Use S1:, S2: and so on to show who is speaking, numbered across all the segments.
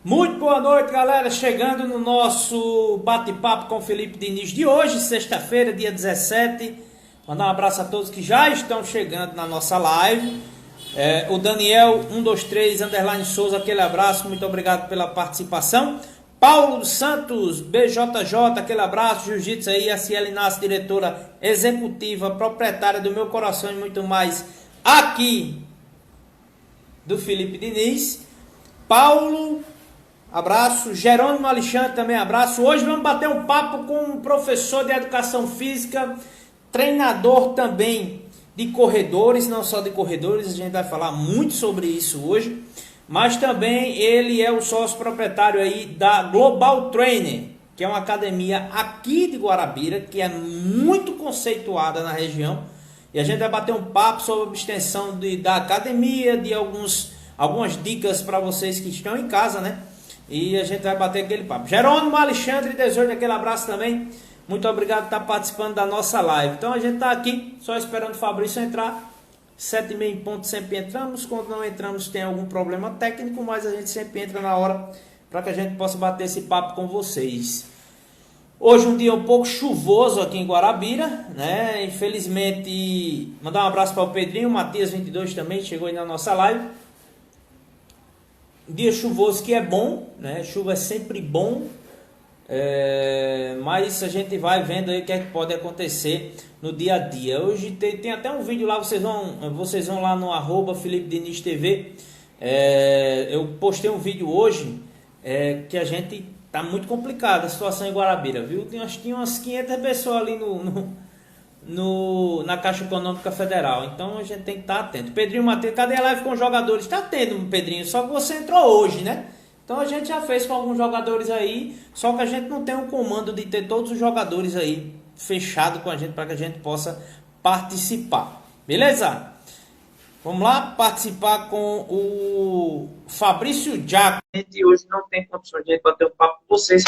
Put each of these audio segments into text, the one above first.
S1: Muito boa noite, galera. Chegando no nosso bate-papo com o Felipe Diniz de hoje, sexta-feira, dia 17. Mandar um abraço a todos que já estão chegando na nossa live. O Daniel 123 underline Souza, aquele abraço, muito obrigado pela participação. Paulo Santos, BJJ, aquele abraço. Jiu-Jitsu aí, a Ciela Inácio, diretora executiva, proprietária do Meu Coração e muito mais, aqui do Felipe Diniz. Paulo, abraço. Jerônimo Alexandre, também abraço. Hoje vamos bater um papo com um professor de educação física, treinador também de corredores, não só de corredores, a gente vai falar muito sobre isso hoje, mas também ele é o sócio proprietário aí da Global Trainer, que é uma academia aqui de Guarabira, que é muito conceituada na região, e a gente vai bater um papo sobre a extensão da academia, de algumas dicas para vocês que estão em casa, né? E a gente vai bater aquele papo. Jerônimo Alexandre 18, aquele abraço também. Muito obrigado por estar participando da nossa live. Então a gente está aqui só esperando o Fabrício entrar. 7h30 em ponto sempre entramos. Quando não entramos tem algum problema técnico, mas a gente sempre entra na hora para que a gente possa bater esse papo com vocês. Hoje um dia um pouco chuvoso aqui em Guarabira, né? Infelizmente, mandar um abraço para o Pedrinho, Matias 22 também chegou aí na nossa live. Dia chuvoso que é bom, né? Chuva é sempre bom, mas a gente vai vendo aí o que é que pode acontecer no dia a dia. Hoje tem até um vídeo lá, vocês vão lá no @ Felipe Diniz TV. Eu postei um vídeo hoje que a gente tá muito complicada a situação em Guarabira, viu? Tinha umas 500 pessoas ali na Caixa Econômica Federal. Então a gente tem que estar atento. Pedrinho Matheus, cadê a live com os jogadores? Está tendo, Pedrinho, só que você entrou hoje, né? Então a gente já fez com alguns jogadores aí, só que a gente não tem o comando de ter todos os jogadores aí fechado com a gente para que a gente possa participar. Beleza? Vamos lá participar com o Fabrício Jaco. A gente hoje não tem condições de bater um papo com vocês.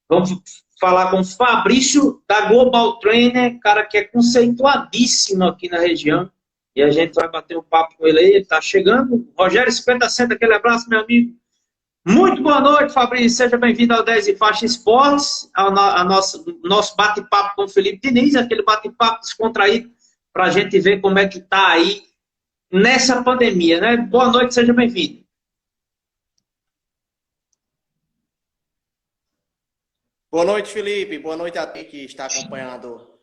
S1: Vamos falar com o Fabrício da Global Trainer, cara que é conceituadíssimo aqui na região. E a gente vai bater um papo com ele aí, ele está chegando. Rogério 50 Cento, aquele abraço, meu amigo. Muito boa noite, Fabrício. Seja bem-vindo ao 10 e Faixa Esportes, ao nosso bate-papo com o Felipe Diniz, aquele bate-papo descontraído para a gente ver como é que está aí nessa pandemia, né? Boa noite, seja bem-vindo.
S2: Boa noite, Felipe. Boa noite a ti que está acompanhando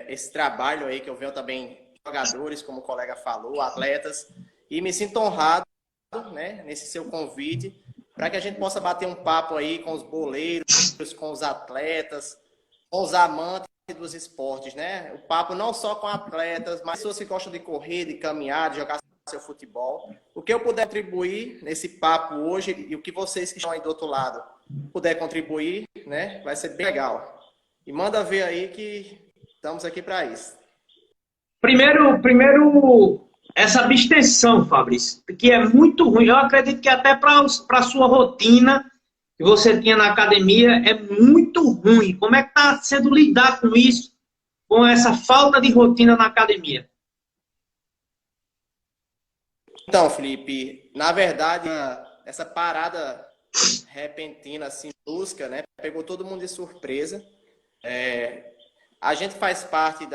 S2: esse trabalho aí, que eu venho também jogadores, como o colega falou, atletas, e me sinto honrado, né, nesse seu convite, para que a gente possa bater um papo aí com os boleiros, com os atletas, com os amantes dos esportes, né? O papo não só com atletas, mas pessoas que gostam de correr, de caminhar, de jogar seu futebol. O que eu puder contribuir nesse papo hoje e o que vocês que estão aí do outro lado puder contribuir, né, vai ser bem legal. E manda ver aí que estamos aqui para isso.
S1: Primeiro, essa abstenção, Fabrício, que é muito ruim. Eu acredito que até para a sua rotina que você tinha na academia é muito ruim. Como é que está sendo lidar com isso, com essa falta de rotina na academia?
S2: Então, Felipe, na verdade, essa parada repentina, assim, brusca, né, pegou todo mundo de surpresa. A gente faz parte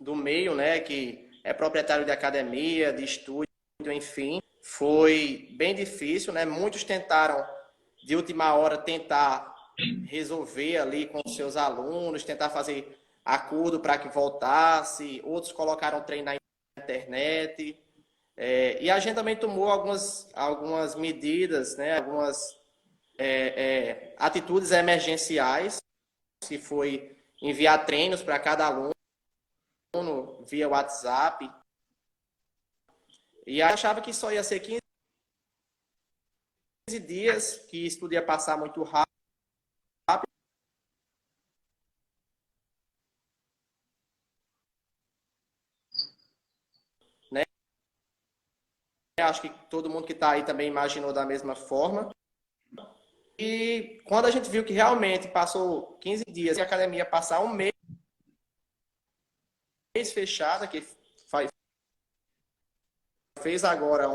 S2: do meio, né, que é proprietário de academia, de estúdio, enfim. Foi bem difícil, né? Muitos tentaram, de última hora, tentar resolver ali com os seus alunos, tentar fazer acordo para que voltasse. Outros colocaram treinar na internet. E a gente também tomou algumas medidas, né? Algumas atitudes emergenciais, que foi enviar treinos para cada aluno via WhatsApp. E achava que só ia ser 15 dias, que isso tudo ia passar muito rápido, né? Acho que todo mundo que está aí também imaginou da mesma forma. E quando a gente viu que realmente passou 15 dias e a academia passar um mês fechada, que fez agora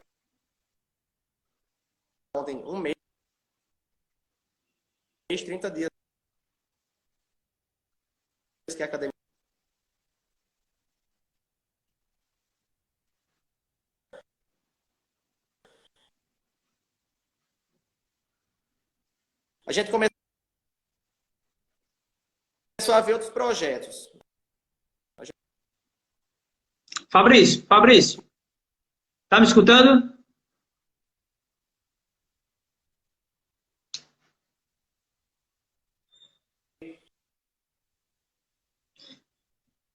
S2: ontem, um mês, 30 dias que a academia. A gente começou a ver outros projetos.
S1: Fabrício, tá me escutando?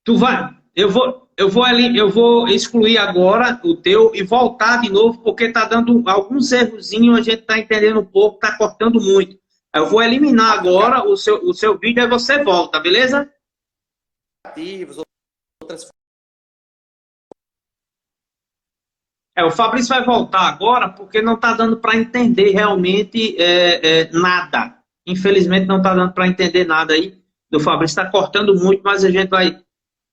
S1: Tu vai, eu vou excluir agora o teu e voltar de novo, porque tá dando alguns errozinhos, a gente tá entendendo um pouco, tá cortando muito. Eu vou eliminar agora o seu vídeo e você volta, beleza?
S2: Outras.
S1: O Fabrício vai voltar agora porque não está dando para entender realmente nada. Infelizmente não está dando para entender nada aí do Fabrício. Está cortando muito, mas a gente vai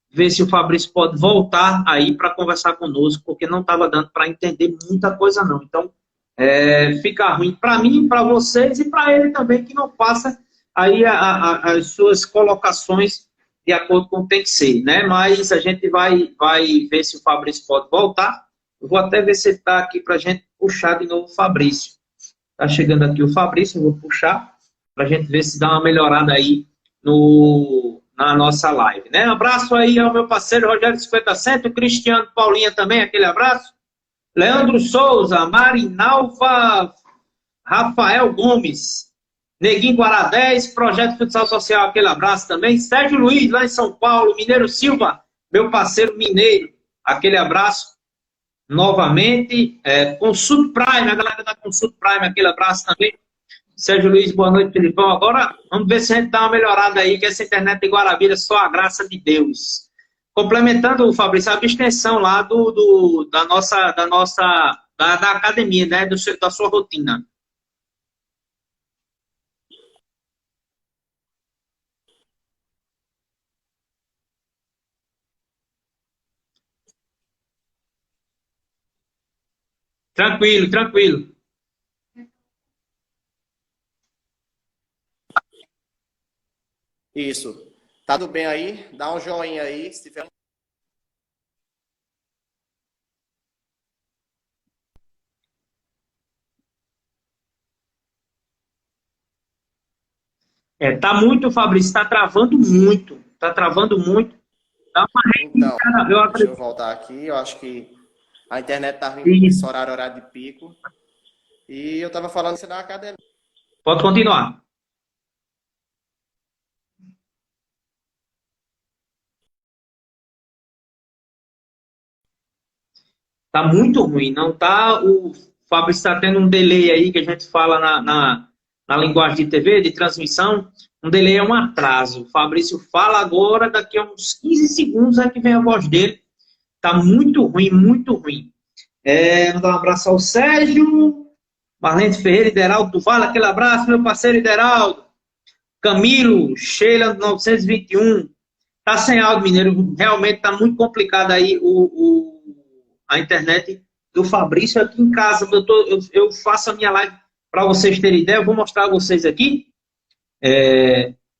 S1: ver se o Fabrício pode voltar aí para conversar conosco, porque não estava dando para entender muita coisa não. Então, fica ruim para mim, para vocês e para ele também, que não passa aí as suas colocações de acordo com o que tem que ser, né? Mas a gente vai ver se o Fabrício pode voltar. Eu vou até ver se ele está aqui para a gente puxar de novo o Fabrício. Está chegando aqui o Fabrício, eu vou puxar para a gente ver se dá uma melhorada aí na nossa live. Né? Um abraço aí ao meu parceiro Rogério 50 Cento, o Cristiano Paulinha também, aquele abraço. Leandro Souza, Marinalva, Rafael Gomes, Neguinho Guará 10, Projeto Futsal Social, aquele abraço também. Sérgio Luiz, lá em São Paulo, Mineiro Silva, meu parceiro mineiro, aquele abraço. Novamente, Consult Prime, a galera da Consult Prime, aquele abraço também. Sérgio Luiz, boa noite, Filipão. Agora, vamos ver se a gente dá uma melhorada aí, que essa internet de Guarabira é só a graça de Deus. Complementando, Fabrício, a abstenção lá da academia, né, da sua rotina. Tranquilo, tranquilo.
S2: Isso. Tá tudo bem aí? Dá um joinha aí, se tiver.
S1: Tá muito, Fabrício, tá travando muito. Tá travando muito. Dá uma
S2: Então, deixa eu voltar aqui. Eu acho que a internet tá vindo nesse horário de pico. E eu tava falando isso na academia.
S1: Pode continuar. Tá muito ruim, não tá? O Fábio está tendo um delay aí que a gente fala na linguagem de TV, de transmissão. Um delay é um atraso. O Fabrício fala agora, daqui a uns 15 segundos é que vem a voz dele. Tá muito ruim, muito ruim. Mandar um abraço ao Sérgio, Marlene Ferreira, Ideraldo do Vale, aquele abraço, meu parceiro Ideraldo. Camilo, Sheila 921. Tá sem áudio, Mineiro. Realmente tá muito complicado aí a internet do Fabrício aqui em casa. Eu faço a minha live, para vocês terem ideia, eu vou mostrar a vocês aqui.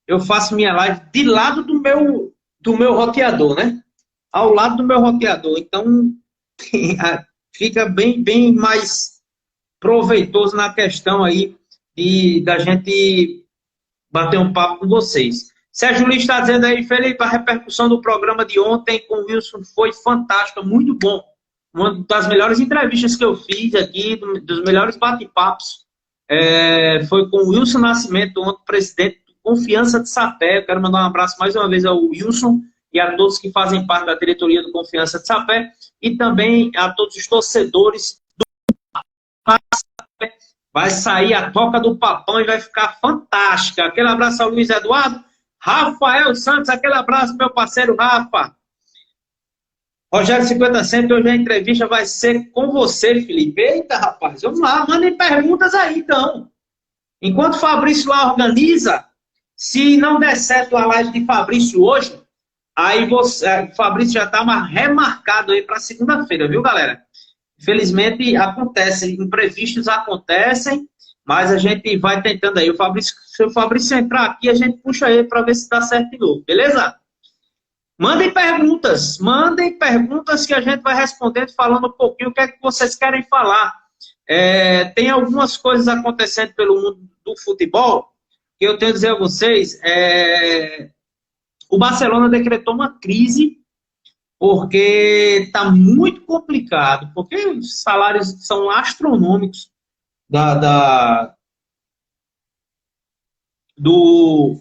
S1: Eu faço minha live de lado do meu roteador, né? Ao lado do meu roteador. Então, fica bem mais proveitoso na questão aí da gente bater um papo com vocês. Sérgio Luiz está dizendo aí, Felipe, a repercussão do programa de ontem com o Wilson foi fantástica, muito bom. Uma das melhores entrevistas que eu fiz aqui, dos melhores bate-papos, foi com o Wilson Nascimento, ontem, presidente do Confiança de Sapé. Eu quero mandar um abraço mais uma vez ao Wilson e a todos que fazem parte da diretoria do Confiança de Sapé e também a todos os torcedores do Sapé. Vai sair a toca do Papão e vai ficar fantástica. Aquele abraço ao Luiz Eduardo. Rafael Santos, aquele abraço, meu parceiro Rafa. Rogério 50 Cento, hoje a entrevista vai ser com você, Felipe. Eita, rapaz, vamos lá, mandem perguntas aí, então. Enquanto o Fabrício lá organiza, se não der certo a live de Fabrício hoje, aí o Fabrício já está remarcado aí para segunda-feira, viu, galera? Infelizmente, acontece, imprevistos acontecem, mas a gente vai tentando aí. Se o Fabrício entrar aqui, a gente puxa ele para ver se dá certo de novo, beleza? Mandem perguntas que a gente vai respondendo, falando um pouquinho o que é que vocês querem falar. Tem algumas coisas acontecendo pelo mundo do futebol que eu tenho a dizer a vocês. O Barcelona decretou uma crise porque está muito complicado, porque os salários são astronômicos do,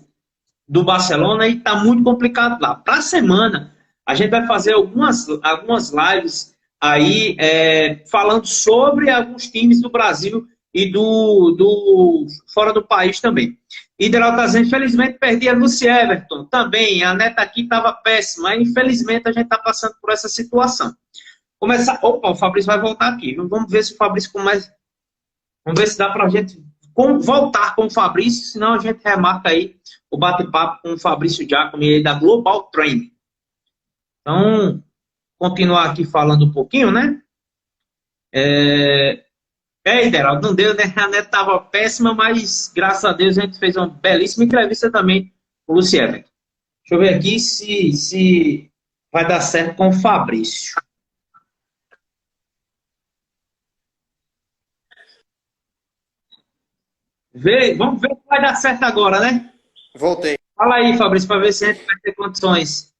S1: do Barcelona e está muito complicado lá. Para a semana, a gente vai fazer algumas lives aí falando sobre alguns times do Brasil e do fora do país também. E Deraltaz, infelizmente perdi a Lucy Everton também. A neta aqui estava péssima. Infelizmente a gente está passando por essa situação. Opa, o Fabrício vai voltar aqui. Vamos ver se o Fabrício começa. Vamos ver se dá para a gente voltar com o Fabrício, senão a gente remarca aí o bate-papo com o Fabrício Giacomi aí da Global Training. Então, continuar aqui falando um pouquinho, né? Ideraldo, não deu, né? A neta estava péssima, mas graças a Deus a gente fez uma belíssima entrevista também com o Luciano. Deixa eu ver aqui se vai dar certo com o Fabrício. Vamos ver se vai dar certo agora, né?
S2: Voltei.
S1: Fala aí, Fabrício, para ver se a gente vai ter condições.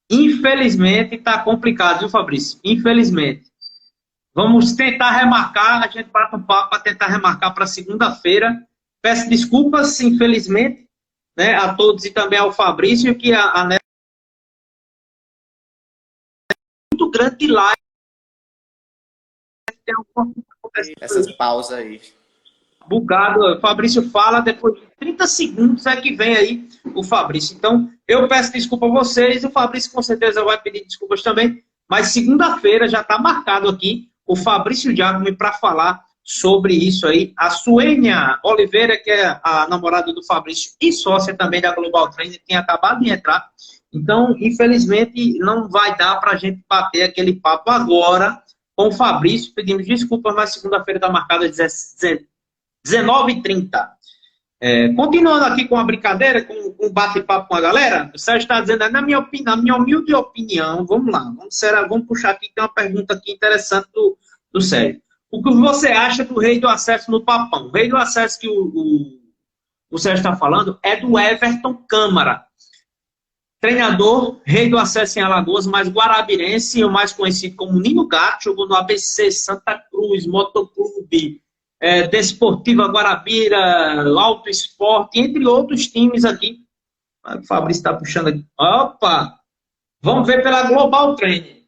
S1: Infelizmente está complicado, viu, Fabrício? Infelizmente. Vamos tentar remarcar, a gente bate um papo para tentar remarcar para segunda-feira. Peço desculpas, infelizmente, né, a todos e também ao Fabrício, que a neta é muito grande de live. Tem
S2: essas pausas aí.
S1: Bugado. O Fabrício fala, depois de 30 segundos é que vem aí o Fabrício. Então, eu peço desculpa a vocês, o Fabrício com certeza vai pedir desculpas também, mas segunda-feira já está marcado aqui o Fabrício Giacomi para falar sobre isso aí. A Suênia Oliveira, que é a namorada do Fabrício e sócia também da Global Training, tinha acabado de entrar. Então, infelizmente, não vai dar para a gente bater aquele papo agora com o Fabrício. Pedimos desculpas, mas segunda-feira está marcada às 19h30. Continuando aqui com a brincadeira, com o bate-papo com a galera, o Sérgio está dizendo, na minha humilde opinião, vamos lá, vamos puxar aqui, tem uma pergunta aqui interessante do Sérgio. O que você acha do Rei do Acesso no Papão? O Rei do Acesso que o Sérgio está falando é do Everton Câmara. Treinador, Rei do Acesso em Alagoas, mais guarabirense, o mais conhecido como Nino Gato, jogou no ABC, Santa Cruz, Motoclube, Desportiva Guarabira, Alto Esporte, entre outros times aqui. O Fabrício está puxando aqui. Opa! Vamos ver pela Global Training.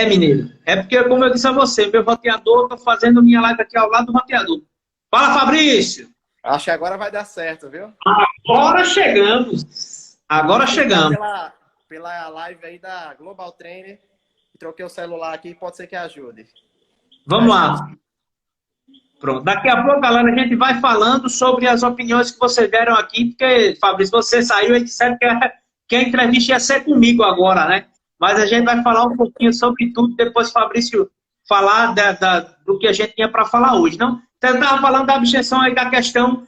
S1: Mineiro. É porque, como eu disse a você, meu roteador, estou fazendo minha live aqui ao lado do roteador. Fala, Fabrício!
S2: Acho que agora vai dar certo, viu?
S1: Agora chegamos.
S2: Pela live aí da Global Trainer. Troquei o celular aqui, pode ser que ajude.
S1: Vamos lá. Pronto. Daqui a pouco, galera, a gente vai falando sobre as opiniões que vocês deram aqui, porque, Fabrício, você saiu e disseram que a entrevista ia ser comigo agora, né? Mas a gente vai falar um pouquinho sobre tudo, depois o Fabrício falar do que a gente tinha para falar hoje. Não? Então, eu estava falando da objeção aí da questão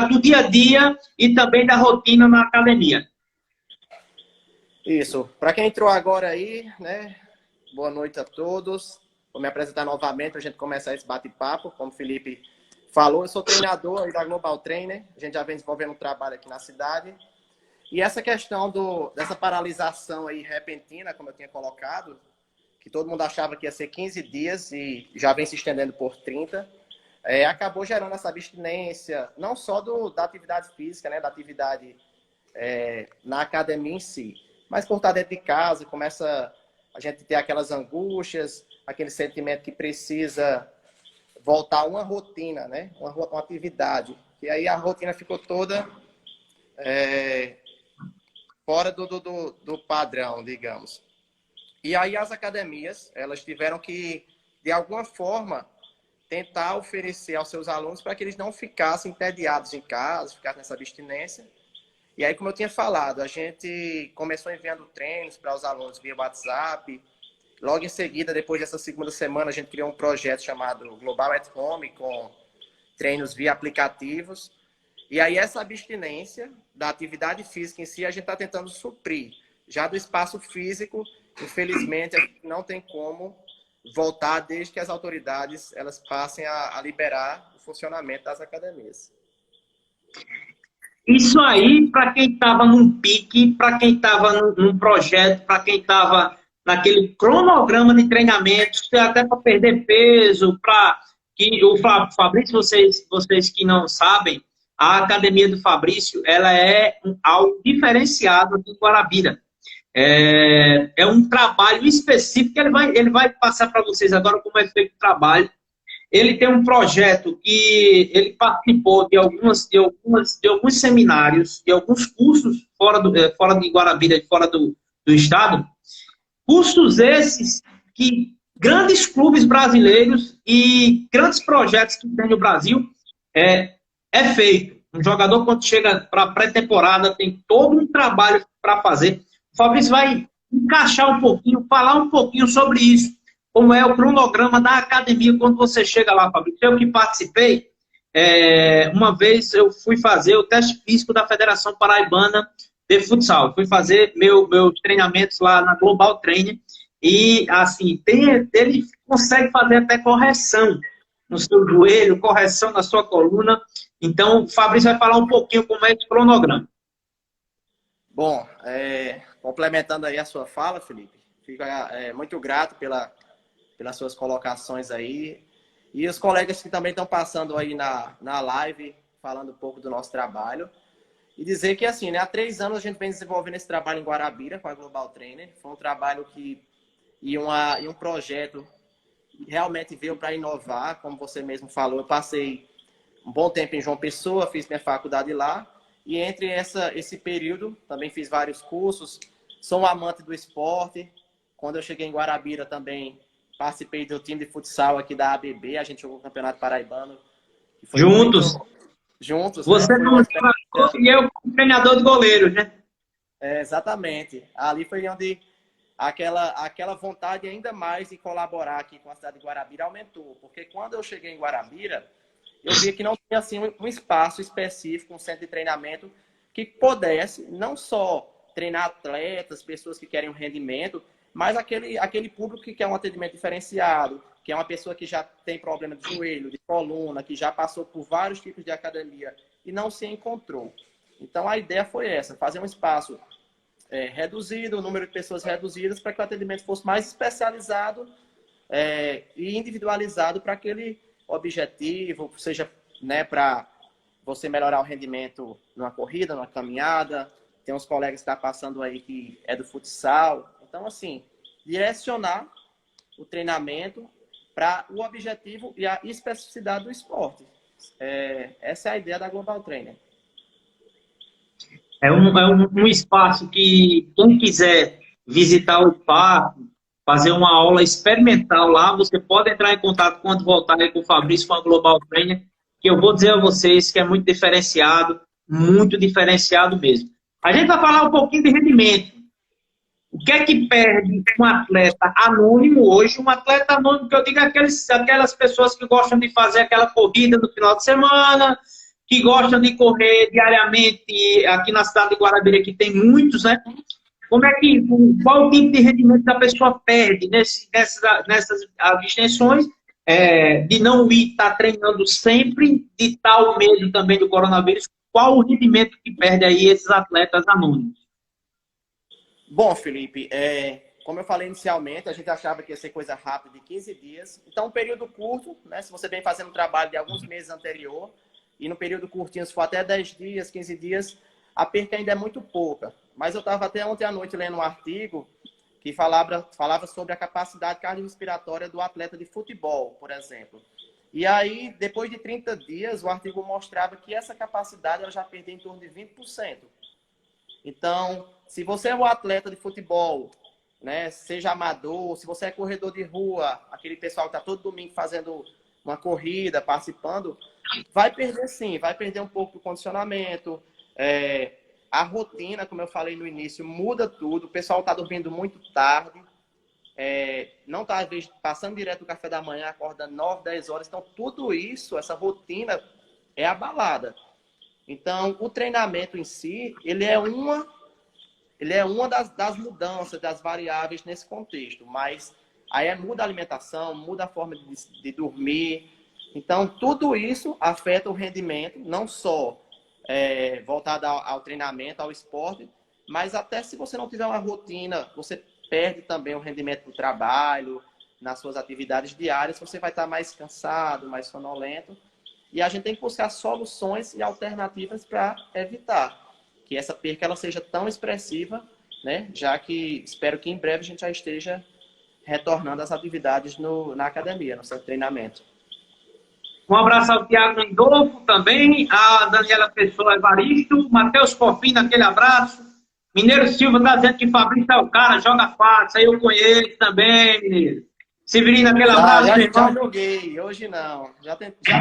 S1: do dia a dia e também da rotina na academia.
S2: Isso. Para quem entrou agora aí, né? Boa noite a todos. Vou me apresentar novamente para a gente começar esse bate-papo. Como o Felipe falou, eu sou treinador aí da Global Trainer. A gente já vem desenvolvendo um trabalho aqui na cidade. E essa questão dessa paralisação aí repentina, como eu tinha colocado, que todo mundo achava que ia ser 15 dias e já vem se estendendo por 30, acabou gerando essa abstinência, não só da atividade física, né, da atividade na academia em si, mas por estar dentro de casa, começa a gente ter aquelas angústias, aquele sentimento que precisa voltar a uma rotina, né? Uma atividade. E aí a rotina ficou toda fora do padrão, digamos. E aí as academias, elas tiveram que, de alguma forma, tentar oferecer aos seus alunos para que eles não ficassem entediados em casa, ficassem nessa abstinência. E aí, como eu tinha falado, a gente começou enviando treinos para os alunos via WhatsApp. Logo em seguida, depois dessa segunda semana, a gente criou um projeto chamado Global at Home, com treinos via aplicativos. E aí, essa abstinência da atividade física em si, a gente está tentando suprir. Já do espaço físico, infelizmente, a gente não tem como voltar desde que as autoridades elas passem a liberar o funcionamento das academias.
S3: Isso aí, para quem estava num pique, para quem estava num projeto, para quem estava naquele cronograma de treinamentos, até para perder peso, para que o Fabrício, vocês que não sabem, a academia do Fabrício, ela é algo diferenciado aqui em Guarabira. É um trabalho específico que ele vai passar para vocês agora como é feito o trabalho. Ele tem um projeto que ele participou de alguns seminários, de alguns cursos fora de Guarabira, fora do estado. Cursos esses que grandes clubes brasileiros e grandes projetos que tem no Brasil é feito. Um jogador, quando chega para a pré-temporada, tem todo um trabalho para fazer. O Fabrício vai encaixar um pouquinho, falar um pouquinho sobre isso, como é o cronograma da academia quando você chega lá, Fabrício. Eu que participei, uma vez eu fui fazer o teste físico da Federação Paraibana de Futsal. Fui fazer meus treinamentos lá na Global Training e, assim, ele consegue fazer até correção no seu joelho, correção na sua coluna. Então, o Fabrício vai falar um pouquinho como é esse cronograma.
S2: Bom, complementando aí a sua fala, Felipe, fico muito grato pelas suas colocações aí. E os colegas que também estão passando aí na live, falando um pouco do nosso trabalho. E dizer que, assim, né, há 3 anos a gente vem desenvolvendo esse trabalho em Guarabira com a Global Trainer. Foi um trabalho e um projeto que realmente veio para inovar, como você mesmo falou. Eu passei um bom tempo em João Pessoa, fiz minha faculdade lá. E entre esse período, também fiz vários cursos. Sou um amante do esporte. Quando eu cheguei em Guarabira também participei do time de futsal aqui da ABB. A gente jogou o Campeonato Paraibano.
S3: Juntos?
S2: Juntos,
S3: você
S2: né?
S3: não e eu como treinador de goleiro, né?
S2: Exatamente. Ali foi onde aquela vontade ainda mais de colaborar aqui com a cidade de Guarabira aumentou. Porque quando eu cheguei em Guarabira, eu vi que não tinha assim, um espaço específico, um centro de treinamento que pudesse não só treinar atletas, pessoas que querem um rendimento, mas aquele público que quer um atendimento diferenciado, que é uma pessoa que já tem problema de joelho, de coluna, que já passou por vários tipos de academia e não se encontrou. Então, a ideia foi essa, fazer um espaço reduzido, o número de pessoas reduzidas, para que o atendimento fosse mais especializado e individualizado para aquele objetivo, seja, né, para você melhorar o rendimento numa corrida, numa caminhada. Tem uns colegas que estão passando aí que é do futsal. Então, assim, direcionar o treinamento para o objetivo e a especificidade do esporte. Essa é a ideia da Global Trainer.
S3: É um espaço que quem quiser visitar o parque, fazer uma aula experimental lá, você pode entrar em contato quando voltar aí com o Fabrício, com a Global Trainer, que eu vou dizer a vocês que é muito diferenciado mesmo. A gente vai falar um pouquinho de rendimento. O que é que perde um atleta anônimo hoje? Um atleta anônimo, que eu digo, aquelas pessoas que gostam de fazer aquela corrida no final de semana, que gostam de correr diariamente aqui na cidade de Guarabira, que tem muitos, né? Qual o tipo de rendimento que a pessoa perde nessas abstenções, de não estar treinando sempre, de tal medo também do coronavírus? Qual o rendimento que perde aí esses atletas anônimos?
S2: Bom, Felipe, como eu falei inicialmente, a gente achava que ia ser coisa rápida, de 15 dias. Então, um período curto, né? Se você vem fazendo um trabalho de alguns meses anterior, e no período curtinho, se for até 10 dias, 15 dias, a perca ainda é muito pouca. Mas eu estava até ontem à noite lendo um artigo que falava sobre a capacidade cardiorrespiratória do atleta de futebol, por exemplo. E aí, depois de 30 dias, o artigo mostrava que essa capacidade ela já perdeu em torno de 20%. Então, se você é um atleta de futebol, né, seja amador, se você é corredor de rua, aquele pessoal que está todo domingo fazendo uma corrida, participando, vai perder sim, vai perder um pouco do condicionamento. A rotina, como eu falei no início, muda tudo. O pessoal está dormindo muito tarde, não está, às vezes, passando direto do café da manhã, acorda 9, 10 horas. Então, tudo isso, essa rotina é abalada. Então, o treinamento em si, ele é uma das mudanças, das variáveis nesse contexto. Mas aí muda a alimentação, muda a forma de dormir. Então, tudo isso afeta o rendimento, não só voltado ao treinamento, ao esporte, mas até se você não tiver uma rotina, você perde também o rendimento do trabalho, nas suas atividades diárias, você vai estar mais cansado, mais sonolento. E a gente tem que buscar soluções e alternativas para evitar que essa perca ela seja tão expressiva, né? Já que espero que em breve a gente já esteja retornando às atividades na academia, no seu treinamento.
S3: Um abraço ao Tiago Lindolfo também, a Daniela Pessoa Evaristo, Matheus Porfim, aquele abraço. Mineiro Silva está dizendo que Fabrício é o cara, joga fácil, aí eu conheço também, Mineiro. Severino, aquele abraço, meu irmão.
S2: Já joguei, hoje não. Já tentei.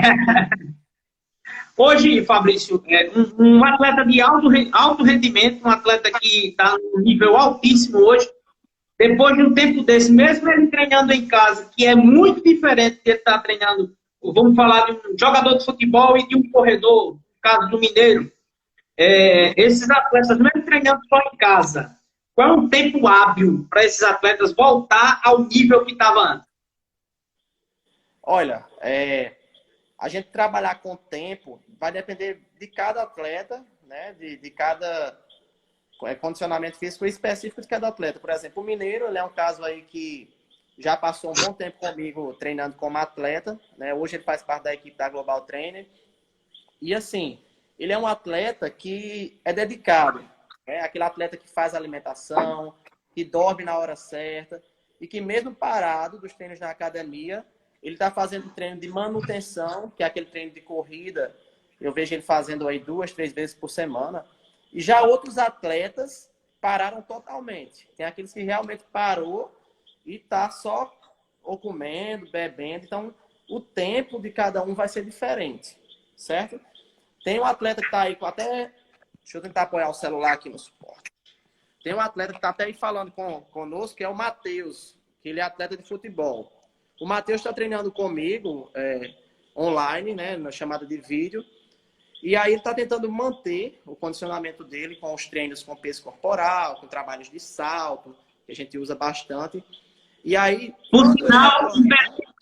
S3: Hoje, Fabrício, um atleta de alto rendimento, um atleta que está num nível altíssimo hoje, depois de um tempo desse, mesmo ele treinando em casa, que é muito diferente de ele estar treinando, vamos falar de um jogador de futebol e de um corredor, no caso do Mineiro, esses atletas, mesmo treinando só em casa, qual é o tempo hábil para esses atletas voltar ao nível que estava antes?
S2: Olha, a gente trabalhar com o tempo vai depender de cada atleta, né? De cada condicionamento físico específico de cada atleta. Por exemplo, o Mineiro, ele é um caso aí que já passou um bom tempo comigo treinando como atleta, né? Hoje ele faz parte da equipe da Global Trainer. E assim, ele é um atleta que é dedicado. É aquele atleta que faz alimentação, que dorme na hora certa e que mesmo parado dos treinos na academia, ele está fazendo treino de manutenção, que é aquele treino de corrida. Eu vejo ele fazendo aí 2, 3 vezes por semana. E já outros atletas pararam totalmente. Tem aqueles que realmente parou e está só ou comendo, bebendo. Então, o tempo de cada um vai ser diferente, certo? Tem um atleta que está aí com até... Deixa eu tentar apoiar o celular aqui no suporte. Tem um atleta que está até aí falando conosco, que é o Matheus, que ele é atleta de futebol. O Matheus está treinando comigo online, né, na chamada de vídeo. E aí ele está tentando manter o condicionamento dele com os treinos com peso corporal, com trabalhos de salto, que a gente usa bastante. E aí...
S3: Por sinal, um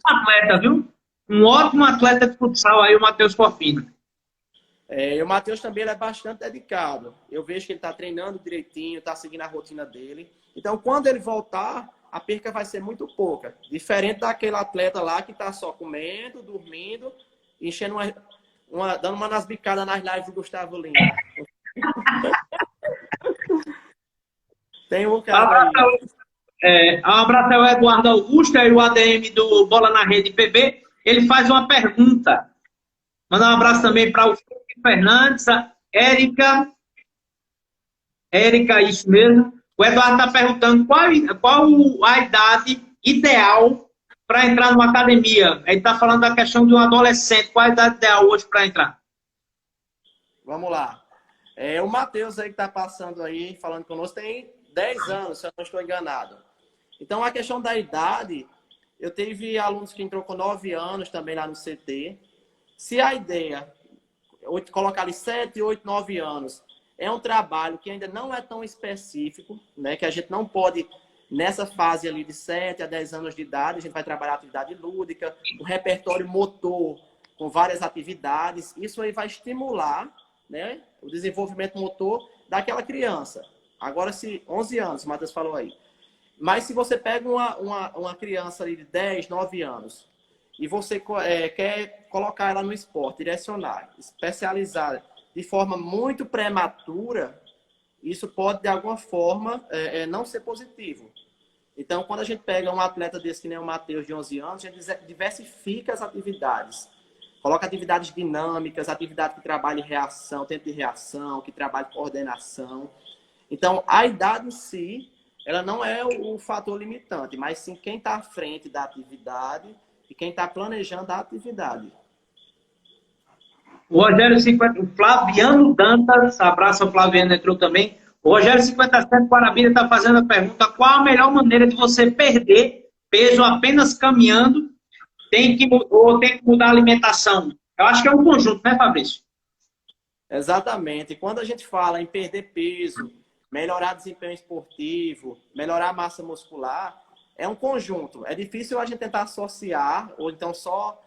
S3: atleta, viu? Um ótimo atleta de futsal aí, o Matheus Porfino.
S2: E o Matheus também ele é bastante dedicado. Eu vejo que ele está treinando direitinho, está seguindo a rotina dele. Então, quando ele voltar, a perca vai ser muito pouca. Diferente daquele atleta lá que está só comendo, dormindo, enchendo dando uma nasbicada nas lives do Gustavo Lima. Tem um cara aí.
S3: Um abraço ao Eduardo Augusto e o ADM do Bola na Rede PB. Ele faz uma pergunta. Mandar um abraço também para o Felipe Fernandes, a Érica, isso mesmo. O Eduardo está perguntando qual a idade ideal para entrar numa academia. Ele está falando da questão de um adolescente. Qual a idade ideal hoje para entrar?
S2: Vamos lá. O Matheus aí que está passando aí, falando conosco, tem 10 anos, se eu não estou enganado. Então, a questão da idade, eu tive alunos que entrou com 9 anos também lá no CT. Se a ideia, colocar ali 7, 8, 9 anos, é um trabalho que ainda não é tão específico, né? Que a gente não pode, nessa fase ali de 7 a 10 anos de idade, a gente vai trabalhar atividade lúdica, o repertório motor com várias atividades. Isso aí vai estimular, né, o desenvolvimento motor daquela criança. Agora, se 11 anos, o Matheus falou aí. Mas se você pega uma criança ali de 10, 9 anos e você quer colocar ela no esporte, direcionar, especializar de forma muito prematura, isso pode, de alguma forma, não ser positivo. Então, quando a gente pega um atleta desse, que nem o Matheus, de 11 anos, a gente diversifica as atividades. Coloca atividades dinâmicas, atividade que trabalhe reação, tempo de reação, que trabalhe coordenação. Então, a idade em si, ela não é o fator limitante, mas sim quem está à frente da atividade e quem está planejando a atividade.
S3: O Rogério 50, o Flaviano Dantas, abraço ao Flaviano, entrou também. O Rogério 57 Guarabira está fazendo a pergunta: qual a melhor maneira de você perder peso apenas caminhando? Ou tem que mudar a alimentação? Eu acho que é um conjunto, né, Fabrício?
S2: Exatamente. Quando a gente fala em perder peso, melhorar desempenho esportivo, melhorar a massa muscular, é um conjunto. É difícil a gente tentar associar ou então só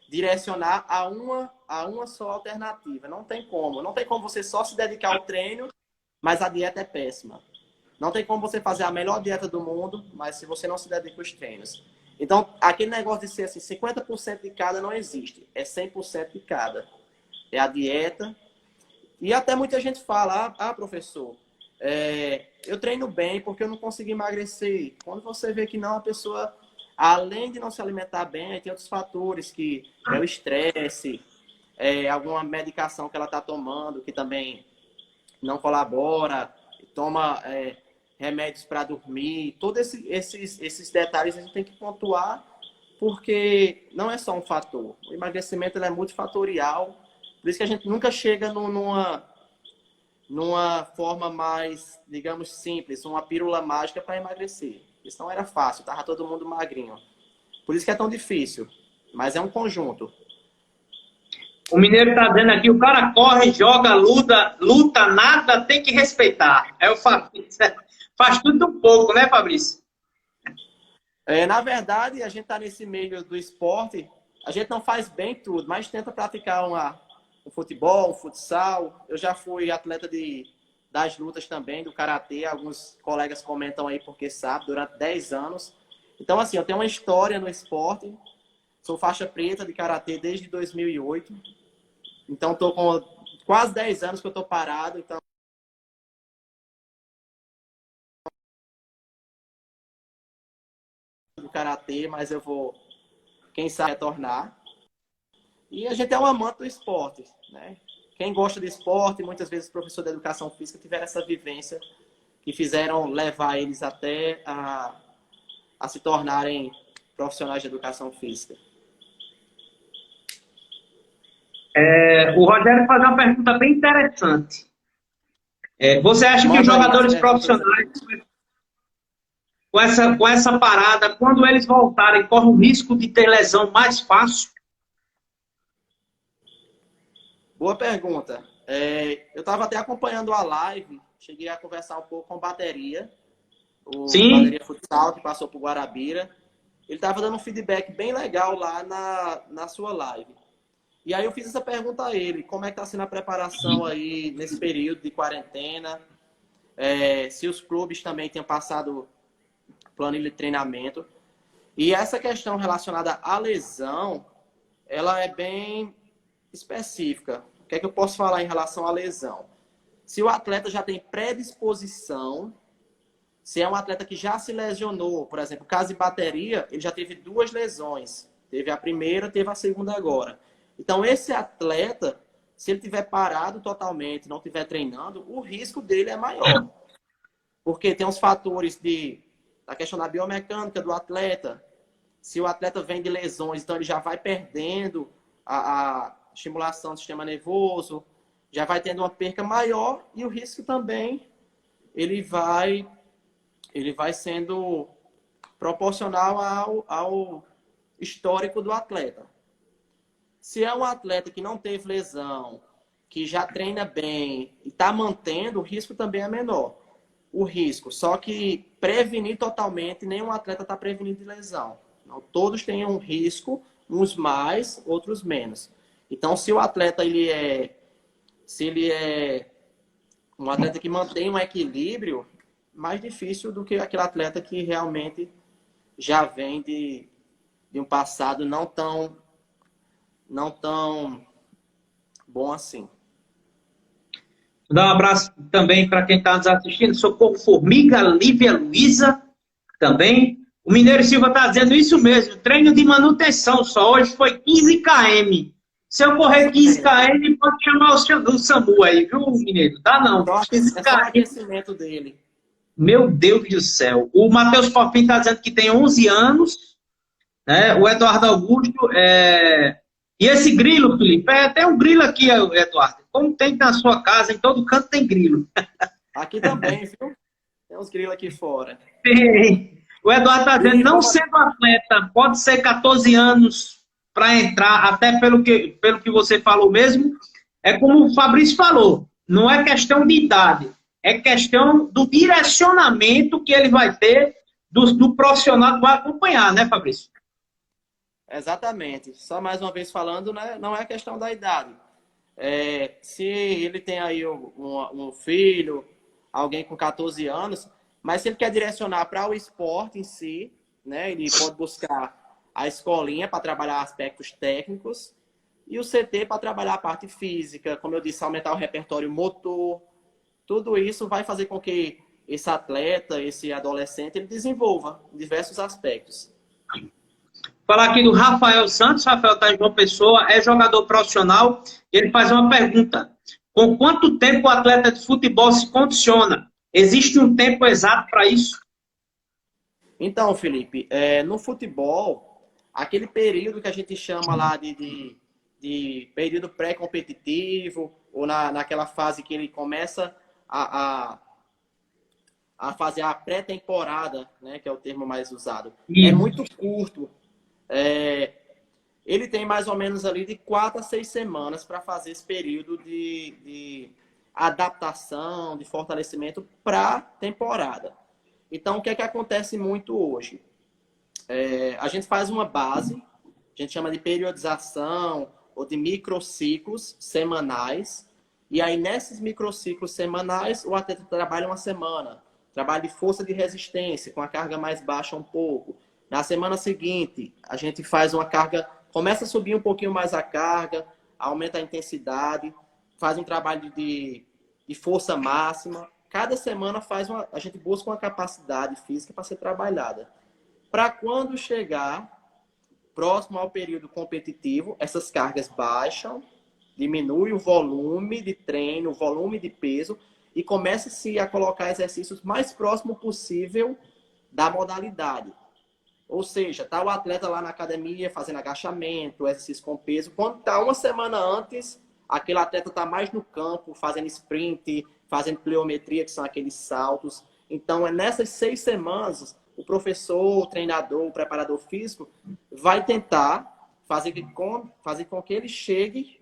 S2: direcionar a uma só alternativa. Não tem como. Não tem como você só se dedicar ao treino, mas a dieta é péssima. Não tem como você fazer a melhor dieta do mundo, mas se você não se dedica aos treinos. Então, aquele negócio de ser assim, 50% de cada não existe. É 100% de cada. É a dieta. E até muita gente fala, professor, eu treino bem porque eu não consigo emagrecer. Quando você vê que não, a pessoa, além de não se alimentar bem, tem outros fatores, que é o estresse, alguma medicação que ela está tomando, que também não colabora, toma remédios para dormir. Todos esses detalhes a gente tem que pontuar, porque não é só um fator. O emagrecimento ele é multifatorial, por isso que a gente nunca chega numa forma mais, digamos, simples, uma pílula mágica para emagrecer. Isso não era fácil, estava todo mundo magrinho. Por isso que é tão difícil, mas é um conjunto.
S3: O Mineiro está dizendo aqui: o cara corre, joga, luta, nada, tem que respeitar. É o Fabrício. Faz tudo um pouco, né, Fabrício?
S2: Na verdade, a gente está nesse meio do esporte, a gente não faz bem tudo, mas tenta praticar um futebol, um futsal. Eu já fui atleta das lutas também, do karatê. Alguns colegas comentam aí porque sabem, durante 10 anos. Então, assim, eu tenho uma história no esporte. Sou faixa preta de karatê desde 2008. Então, estou com quase 10 anos que eu estou parado. Então, do karatê, mas eu vou, quem sabe, retornar. E a gente é um amante do esporte, né? Quem gosta de esporte, muitas vezes os professores de educação física tiveram essa vivência que fizeram levar eles até a se tornarem profissionais de educação física.
S3: O Rogério faz uma pergunta bem interessante. Você acha que os jogadores profissionais, com essa parada, quando eles voltarem, correm o risco de ter lesão mais fácil?
S2: Boa pergunta. Eu estava até acompanhando a live, cheguei a conversar um pouco com o Bateria, Bateria Futsal, que passou por Guarabira. Ele estava dando um feedback bem legal lá na sua live. E aí eu fiz essa pergunta a ele: como é que está sendo a preparação aí nesse período de quarentena? Se os clubes também têm passado planilha de treinamento. E essa questão relacionada à lesão, ela é bem específica. O que é que eu posso falar em relação à lesão? Se o atleta já tem predisposição, se é um atleta que já se lesionou, por exemplo, caso de Bateria, ele já teve 2 lesões. Teve a primeira, teve a segunda agora. Então, esse atleta, se ele tiver parado totalmente, não estiver treinando, o risco dele é maior. Porque tem os fatores da questão da biomecânica do atleta. Se o atleta vem de lesões, então ele já vai perdendo a estimulação do sistema nervoso, já vai tendo uma perca maior, e o risco também ele vai sendo proporcional ao histórico do atleta. Se é um atleta que não teve lesão, que já treina bem e está mantendo, o risco também é menor. O risco, só que prevenir totalmente, nenhum atleta está prevenindo de lesão. Não, todos têm um risco, uns mais, outros menos. Então, se o atleta se ele é um atleta que mantém um equilíbrio, mais difícil do que aquele atleta que realmente já vem de um passado não tão bom assim.
S3: Vou dar um abraço também para quem está nos assistindo. Socorro Formiga, Lívia Luiza também. O Mineiro Silva está dizendo isso mesmo. Treino de manutenção só. Hoje foi 15 km. Se eu correr 15 km, pode chamar o SAMU aí, viu, Mineiro? Tá não. 15
S2: km. É só o aquecimento dele.
S3: Meu Deus do céu. O Matheus Popim está dizendo que tem 11 anos. né? O Eduardo Augusto. E esse grilo, Felipe, tem um grilo aqui, Eduardo. Como tem na sua casa, em todo canto tem grilo.
S2: Aqui também, viu? Tem uns grilos aqui fora.
S3: O Eduardo está dizendo,
S2: E
S3: não
S2: como...
S3: sendo atleta, pode ser 14 anos para entrar, até pelo que você falou mesmo. É como o Fabrício falou, não é questão de idade, é questão do direcionamento que ele vai ter do profissional que vai acompanhar, né, Fabrício?
S2: Exatamente. Só mais uma vez falando, né, não é questão da idade. Se ele tem aí um filho, alguém com 14 anos, mas se ele quer direcionar para o esporte em si, né, ele pode buscar a escolinha para trabalhar aspectos técnicos e o CT para trabalhar a parte física, como eu disse, aumentar o repertório motor. Tudo isso vai fazer com que esse atleta, esse adolescente, ele desenvolva diversos aspectos.
S3: Falar aqui do Rafael Santos. Rafael está em João Pessoa, é jogador profissional. Ele faz uma pergunta: com quanto tempo o atleta de futebol se condiciona? Existe um tempo exato para isso?
S2: Então, Felipe, no futebol, aquele período que a gente chama lá de período pré-competitivo, ou naquela fase que ele começa a fazer a pré-temporada, né, que é o termo mais usado, é muito curto. Ele tem mais ou menos ali de 4 a 6 semanas para fazer esse período de adaptação, de fortalecimento para a temporada. Então, o que é que acontece muito hoje? A gente faz uma base, a gente chama de periodização ou de microciclos semanais, e aí nesses microciclos semanais o atleta trabalha uma semana, trabalha de força de resistência, com a carga mais baixa um pouco. Na semana seguinte, a gente faz uma carga, começa a subir um pouquinho mais a carga, aumenta a intensidade, faz um trabalho de força máxima. Cada semana a gente busca uma capacidade física para ser trabalhada. Para quando chegar próximo ao período competitivo, essas cargas baixam, diminui o volume de treino, o volume de peso e começa-se a colocar exercícios mais próximo possível da modalidade. Ou seja, está o atleta lá na academia fazendo agachamento, exercício com peso. Quando está uma semana antes, aquele atleta está mais no campo, fazendo sprint, fazendo pliometria, que são aqueles saltos. Então, nessas 6 semanas, o professor, o treinador, o preparador físico vai tentar fazer com que ele chegue,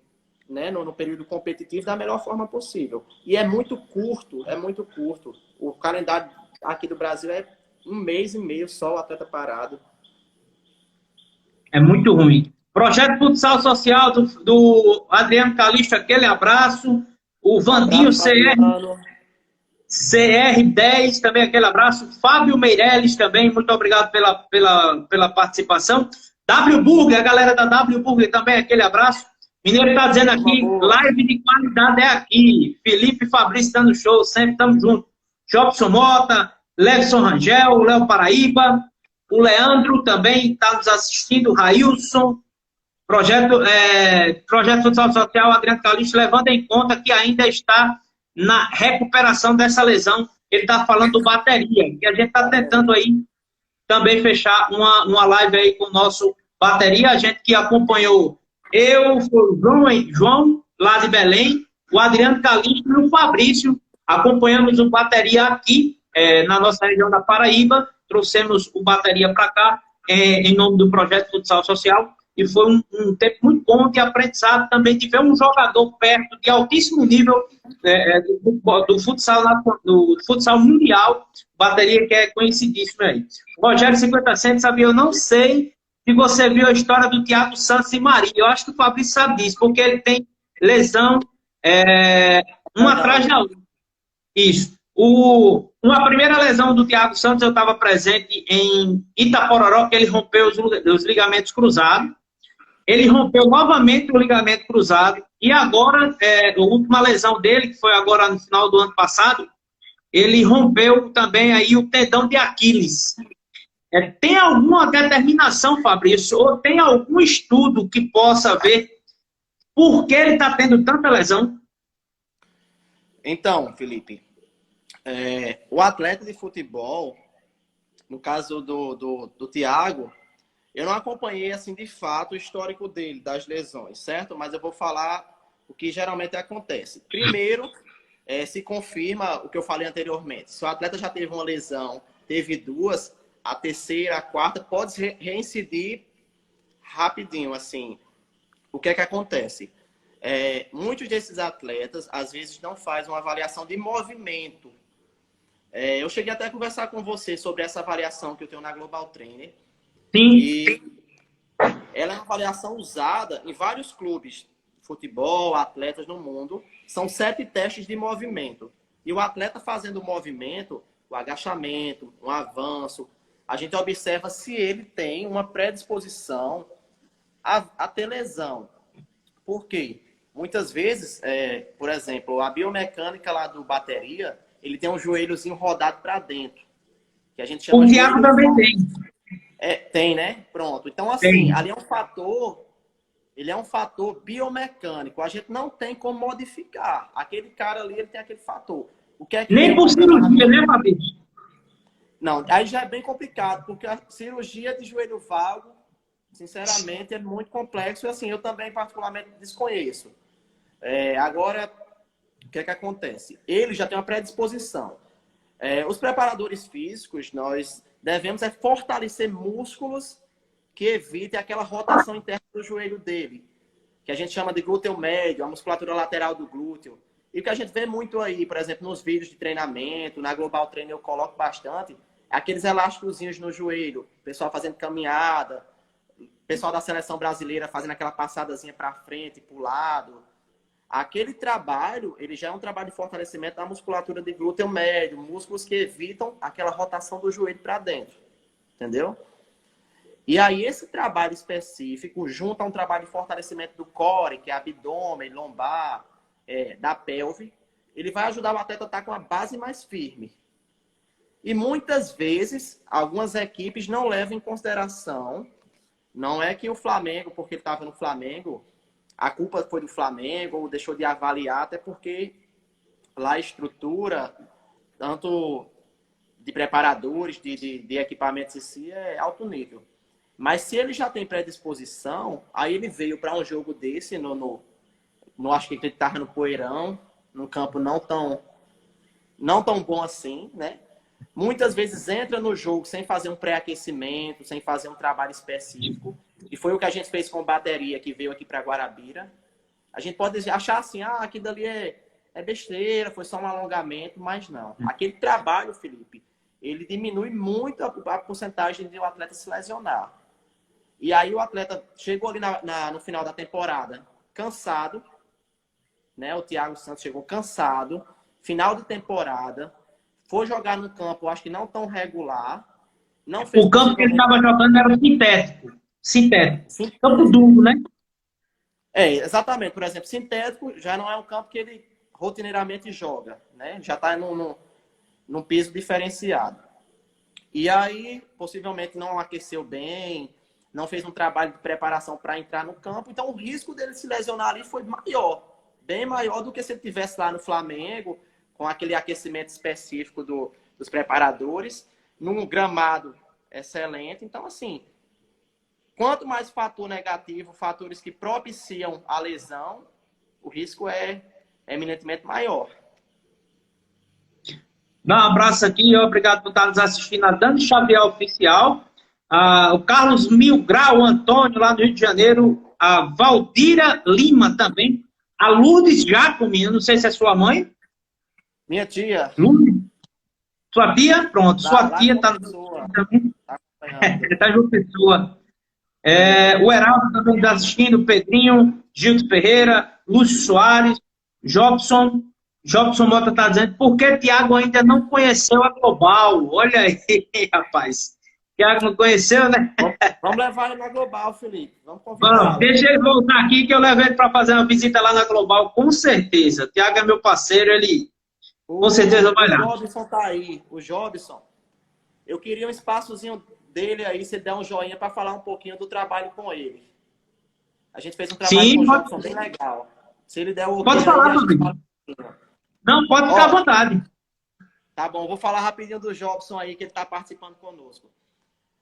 S2: né, no período competitivo da melhor forma possível. E é muito curto, é muito curto. O calendário aqui do Brasil é 1 mês e meio só o atleta parado.
S3: É muito ruim. Projeto Futsal Social do Adriano Calixto, aquele abraço. O Vandinho CR10, também aquele abraço. Fábio Meirelles também, muito obrigado pela participação. W Burger, a galera da W Burger também, aquele abraço. Mineiro está dizendo aqui, live de qualidade é aqui. Felipe e Fabrício dando show, sempre estamos juntos. Jobson Mota, Levson Rangel, Léo Paraíba, o Leandro também está nos assistindo, o Railson. Projeto Futsal Social, Adriano Calixto, levando em conta que ainda está na recuperação dessa lesão. Ele está falando do bateria, que a gente está tentando aí também fechar uma live aí com o nosso bateria. A gente que acompanhou o João, lá de Belém, o Adriano Calixto e o Fabrício. Acompanhamos o bateria aqui, na nossa região da Paraíba. Trouxemos o bateria para cá, em nome do Projeto Futsal Social. E foi um tempo muito bom de aprendizado também, de ver um jogador perto, de altíssimo nível do futsal mundial, bateria que é conhecidíssimo aí. Rogério 50 Centos, sabia, eu não sei se você viu a história do Thiago Santos e Maria. Eu acho que o Fabrício sabe disso, porque ele tem lesão uma atrás da outra. Isso. Uma primeira lesão do Thiago Santos, eu estava presente em Itapororó, que ele rompeu os ligamentos cruzados. Ele rompeu novamente o ligamento cruzado. E agora, a última lesão dele, que foi agora no final do ano passado, ele rompeu também aí o tendão de Aquiles. Tem alguma determinação, Fabrício, ou tem algum estudo que possa ver por que ele está tendo tanta lesão?
S2: Então, Felipe, o atleta de futebol, no caso do Thiago, Eu não acompanhei, assim, de fato, o histórico dele, das lesões, certo? Mas eu vou falar o que geralmente acontece. Primeiro, se confirma o que eu falei anteriormente. Se o atleta já teve uma lesão, teve duas, a terceira, a quarta, pode reincidir rapidinho, assim. O que é que acontece? Muitos desses atletas, às vezes, não fazem uma avaliação de movimento. Eu cheguei até a conversar com você sobre essa avaliação que eu tenho na Global Trainer.
S3: Sim.
S2: E ela é uma avaliação usada em vários clubes de futebol, atletas no mundo. São 7 testes de movimento. E o atleta fazendo o movimento, o agachamento, um avanço, a gente observa se ele tem uma predisposição a ter lesão. Por quê? Muitas vezes, por exemplo, a biomecânica lá do bateria, ele tem um joelhozinho rodado para dentro. Que a gente chama
S3: O Thiago também tem.
S2: Tem, né? Pronto. Então, assim,
S3: Tem.
S2: ali ele é um fator biomecânico. A gente não tem como modificar. Aquele cara ali, ele tem aquele fator. O que é que
S3: Nem por cirurgia, né, Fabrício?
S2: Não, aí já é bem complicado, porque a cirurgia de joelho vago, sinceramente, é muito complexo e, assim, eu também particularmente desconheço. Agora, o que é que acontece? Ele já tem uma predisposição. Os preparadores físicos, nós devemos fortalecer músculos que evitem aquela rotação interna do joelho dele, que a gente chama de glúteo médio, a musculatura lateral do glúteo. E o que a gente vê muito aí, por exemplo, nos vídeos de treinamento, na Global Trainer eu coloco bastante, é aqueles elásticozinhos no joelho, o pessoal fazendo caminhada, o pessoal da seleção brasileira fazendo aquela passadazinha para frente, para o lado. Aquele trabalho, ele já é um trabalho de fortalecimento da musculatura de glúteo médio, músculos que evitam aquela rotação do joelho para dentro. Entendeu? E aí, esse trabalho específico, junto a um trabalho de fortalecimento do core, que é abdômen, lombar, da pelve, ele vai ajudar o atleta a estar com a base mais firme. E muitas vezes, algumas equipes não levam em consideração, não é que o Flamengo, porque ele estava no Flamengo, a culpa foi do Flamengo, ou deixou de avaliar, até porque lá a estrutura, tanto de preparadores, de equipamentos em si, é alto nível. Mas se ele já tem predisposição, aí ele veio para um jogo desse, acho que ele estava no Poeirão, num campo não tão bom assim, né? Muitas vezes entra no jogo sem fazer um pré-aquecimento, sem fazer um trabalho específico. E foi o que a gente fez com bateria, que veio aqui para Guarabira. A gente pode achar assim, aquilo dali é besteira, foi só um alongamento, mas não. Aquele trabalho, Felipe, ele diminui muito a porcentagem de o atleta se lesionar. E aí o atleta chegou ali no final da temporada cansado, né? O Thiago Santos chegou cansado, final de temporada, foi jogar no campo, acho que não tão regular. Não fez
S3: o campo que ele estava jogando era sintético. Campo duro, né?
S2: Exatamente. Por exemplo, sintético já não é um campo que ele rotineiramente joga, né? Já está num piso diferenciado. E aí, possivelmente, não aqueceu bem, não fez um trabalho de preparação para entrar no campo. Então, o risco dele se lesionar ali foi maior. Bem maior do que se ele estivesse lá no Flamengo, com aquele aquecimento específico dos preparadores, num gramado excelente. Então, assim, quanto mais fator negativo, fatores que propiciam a lesão, o risco é eminentemente maior.
S3: Dá um abraço aqui, obrigado por estar nos assistindo a Dani Xavier Oficial, o Carlos Mil Grau Antônio, lá no Rio de Janeiro, a Valdira Lima também, a Lourdes Jacomino, não sei se é sua mãe.
S2: Minha tia.
S3: Lourdes? Sua tia? Pronto, sua tia está
S2: também.
S3: Está junto pessoa. O Heraldo também está assistindo, o Pedrinho, Gildo Ferreira, Lúcio Soares, Jobson Mota está dizendo, por que Thiago ainda não conheceu a Global? Olha aí, rapaz. Thiago não conheceu, né?
S2: Vamos levar ele na Global, Felipe. Vamos,
S3: deixa ele voltar aqui que eu levo ele para fazer uma visita lá na Global, com certeza. Thiago é meu parceiro, ele com certeza vai lá.
S2: O Jobson tá aí. O Jobson. Eu queria um espaçozinho dele aí, se der um joinha para falar um pouquinho do trabalho com ele. A gente fez um trabalho com o Jobson bem legal. Se ele der o
S3: pode falar, Rodrigo. Não, pode ficar à vontade.
S2: Tá bom, vou falar rapidinho do Jobson aí, que ele está participando conosco.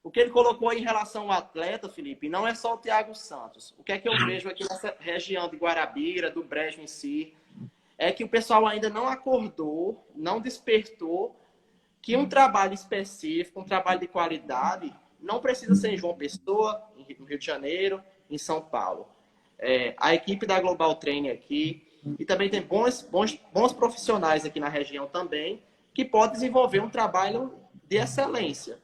S2: O que ele colocou em relação ao atleta, Felipe, não é só o Thiago Santos. O que é que eu vejo aqui nessa região de Guarabira, do Brejo em si, é que o pessoal ainda não acordou, não despertou que um trabalho específico, um trabalho de qualidade, não precisa ser em João Pessoa, no Rio de Janeiro, em São Paulo. A equipe da Global Training aqui, e também tem bons profissionais aqui na região também, que podem desenvolver um trabalho de excelência.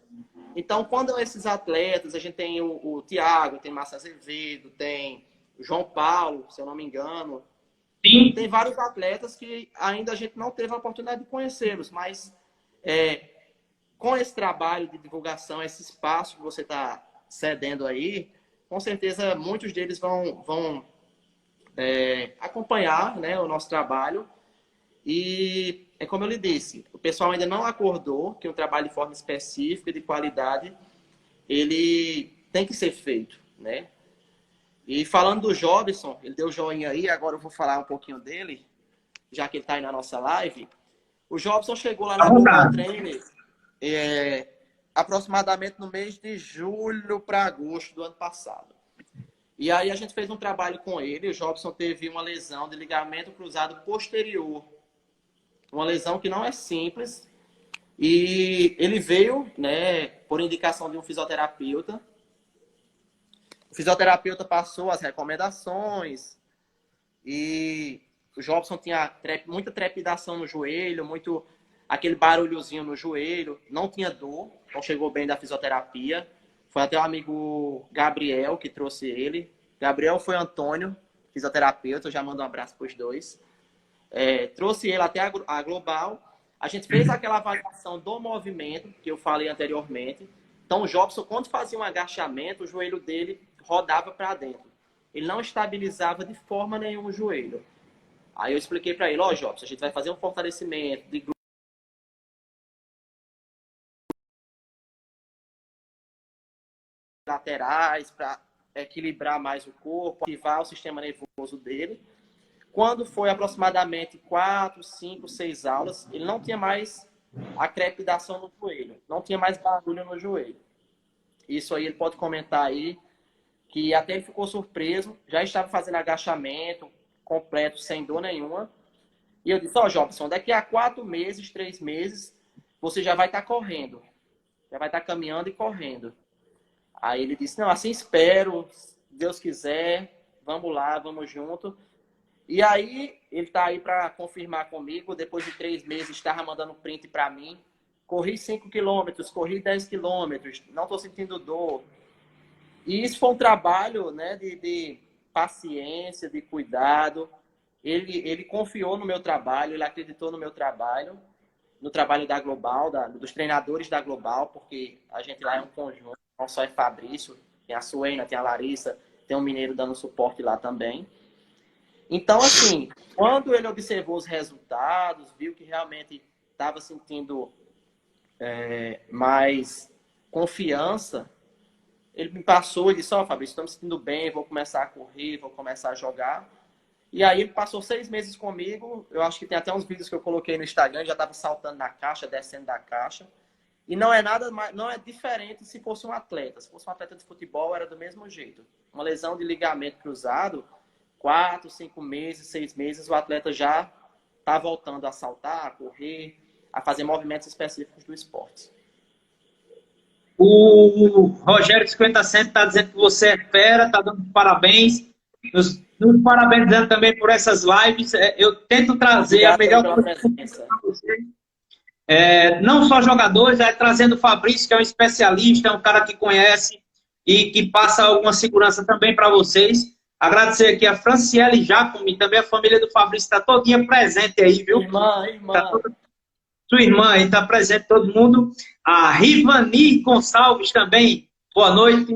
S2: Então, quando esses atletas, a gente tem o Thiago, tem Márcio Azevedo, tem o João Paulo, se eu não me engano,
S3: Sim.
S2: tem vários atletas que ainda a gente não teve a oportunidade de conhecê-los, mas com esse trabalho de divulgação, esse espaço que você está cedendo aí, com certeza muitos deles vão acompanhar, né, o nosso trabalho. E é como eu lhe disse, o pessoal ainda não acordou que um trabalho de forma específica e de qualidade, ele tem que ser feito, né? E falando do Jobson, ele deu joinha aí, agora eu vou falar um pouquinho dele, já que ele está aí na nossa live. O Jobson chegou lá na Global Trainer aproximadamente no mês de julho para agosto do ano passado. E aí a gente fez um trabalho com ele. O Jobson teve uma lesão de ligamento cruzado posterior. Uma lesão que não é simples. E ele veio, né, por indicação de um fisioterapeuta. O fisioterapeuta passou as recomendações. E o Jobson tinha muita trepidação no joelho, muito aquele barulhozinho no joelho. Não tinha dor, então chegou bem da fisioterapia. Foi até o amigo Gabriel que trouxe ele. Gabriel foi Antônio, fisioterapeuta. Eu já mando um abraço para os dois. Trouxe ele até a Global. A gente fez aquela avaliação do movimento que eu falei anteriormente. Então, o Jobson, quando fazia um agachamento, o joelho dele rodava para dentro. Ele não estabilizava de forma nenhuma o joelho. Aí eu expliquei para ele, Jobson, a gente vai fazer um fortalecimento de laterais para equilibrar mais o corpo, ativar o sistema nervoso dele. Quando foi aproximadamente 4, 5, 6 aulas, ele não tinha mais a trepidação no joelho, não tinha mais barulho no joelho. Isso aí ele pode comentar aí, que até ele ficou surpreso, já estava fazendo agachamento completo, sem dor nenhuma. E eu disse, Jobson, daqui a 4 meses, 3 meses, você já vai estar correndo, já vai estar caminhando e correndo. Aí ele disse, não, assim espero, se Deus quiser, vamos lá, vamos junto. E aí, ele tá aí para confirmar comigo, depois de 3 meses, estava mandando print para mim. Corri 5 quilômetros, corri 10 quilômetros, não estou sentindo dor. E isso foi um trabalho, né, de paciência, de cuidado. Ele confiou no meu trabalho, ele acreditou no meu trabalho, no trabalho da Global, dos treinadores da Global, porque a gente lá é um conjunto, não só é Fabrício, tem a Suena, tem a Larissa, tem um mineiro dando suporte lá também. Então, assim, quando ele observou os resultados, viu que realmente estava sentindo mais confiança, ele me passou e disse, Fabrício, estou me sentindo bem, vou começar a correr, vou começar a jogar. E aí ele passou 6 meses comigo, eu acho que tem até uns vídeos que eu coloquei no Instagram, já estava saltando na caixa, descendo da caixa. E não é nada mais, não é diferente se fosse um atleta. Se fosse um atleta de futebol, era do mesmo jeito. Uma lesão de ligamento cruzado, 4, 5 meses, 6 meses, o atleta já está voltando a saltar, a correr, a fazer movimentos específicos do esporte.
S3: O Rogério 50 Cent está dizendo que você é fera, está dando parabéns. Nos parabenizando também por essas lives. Eu tento trazer a melhor coisa para você. Não só jogadores, trazendo o Fabrício, que é um especialista, é um cara que conhece e que passa alguma segurança também para vocês. Agradecer aqui a Franciele Jacome, também a família do Fabrício está todinha presente aí, viu?
S2: Irmã.
S3: Sua irmã aí está presente, todo mundo. A Rivani Gonçalves também, boa noite.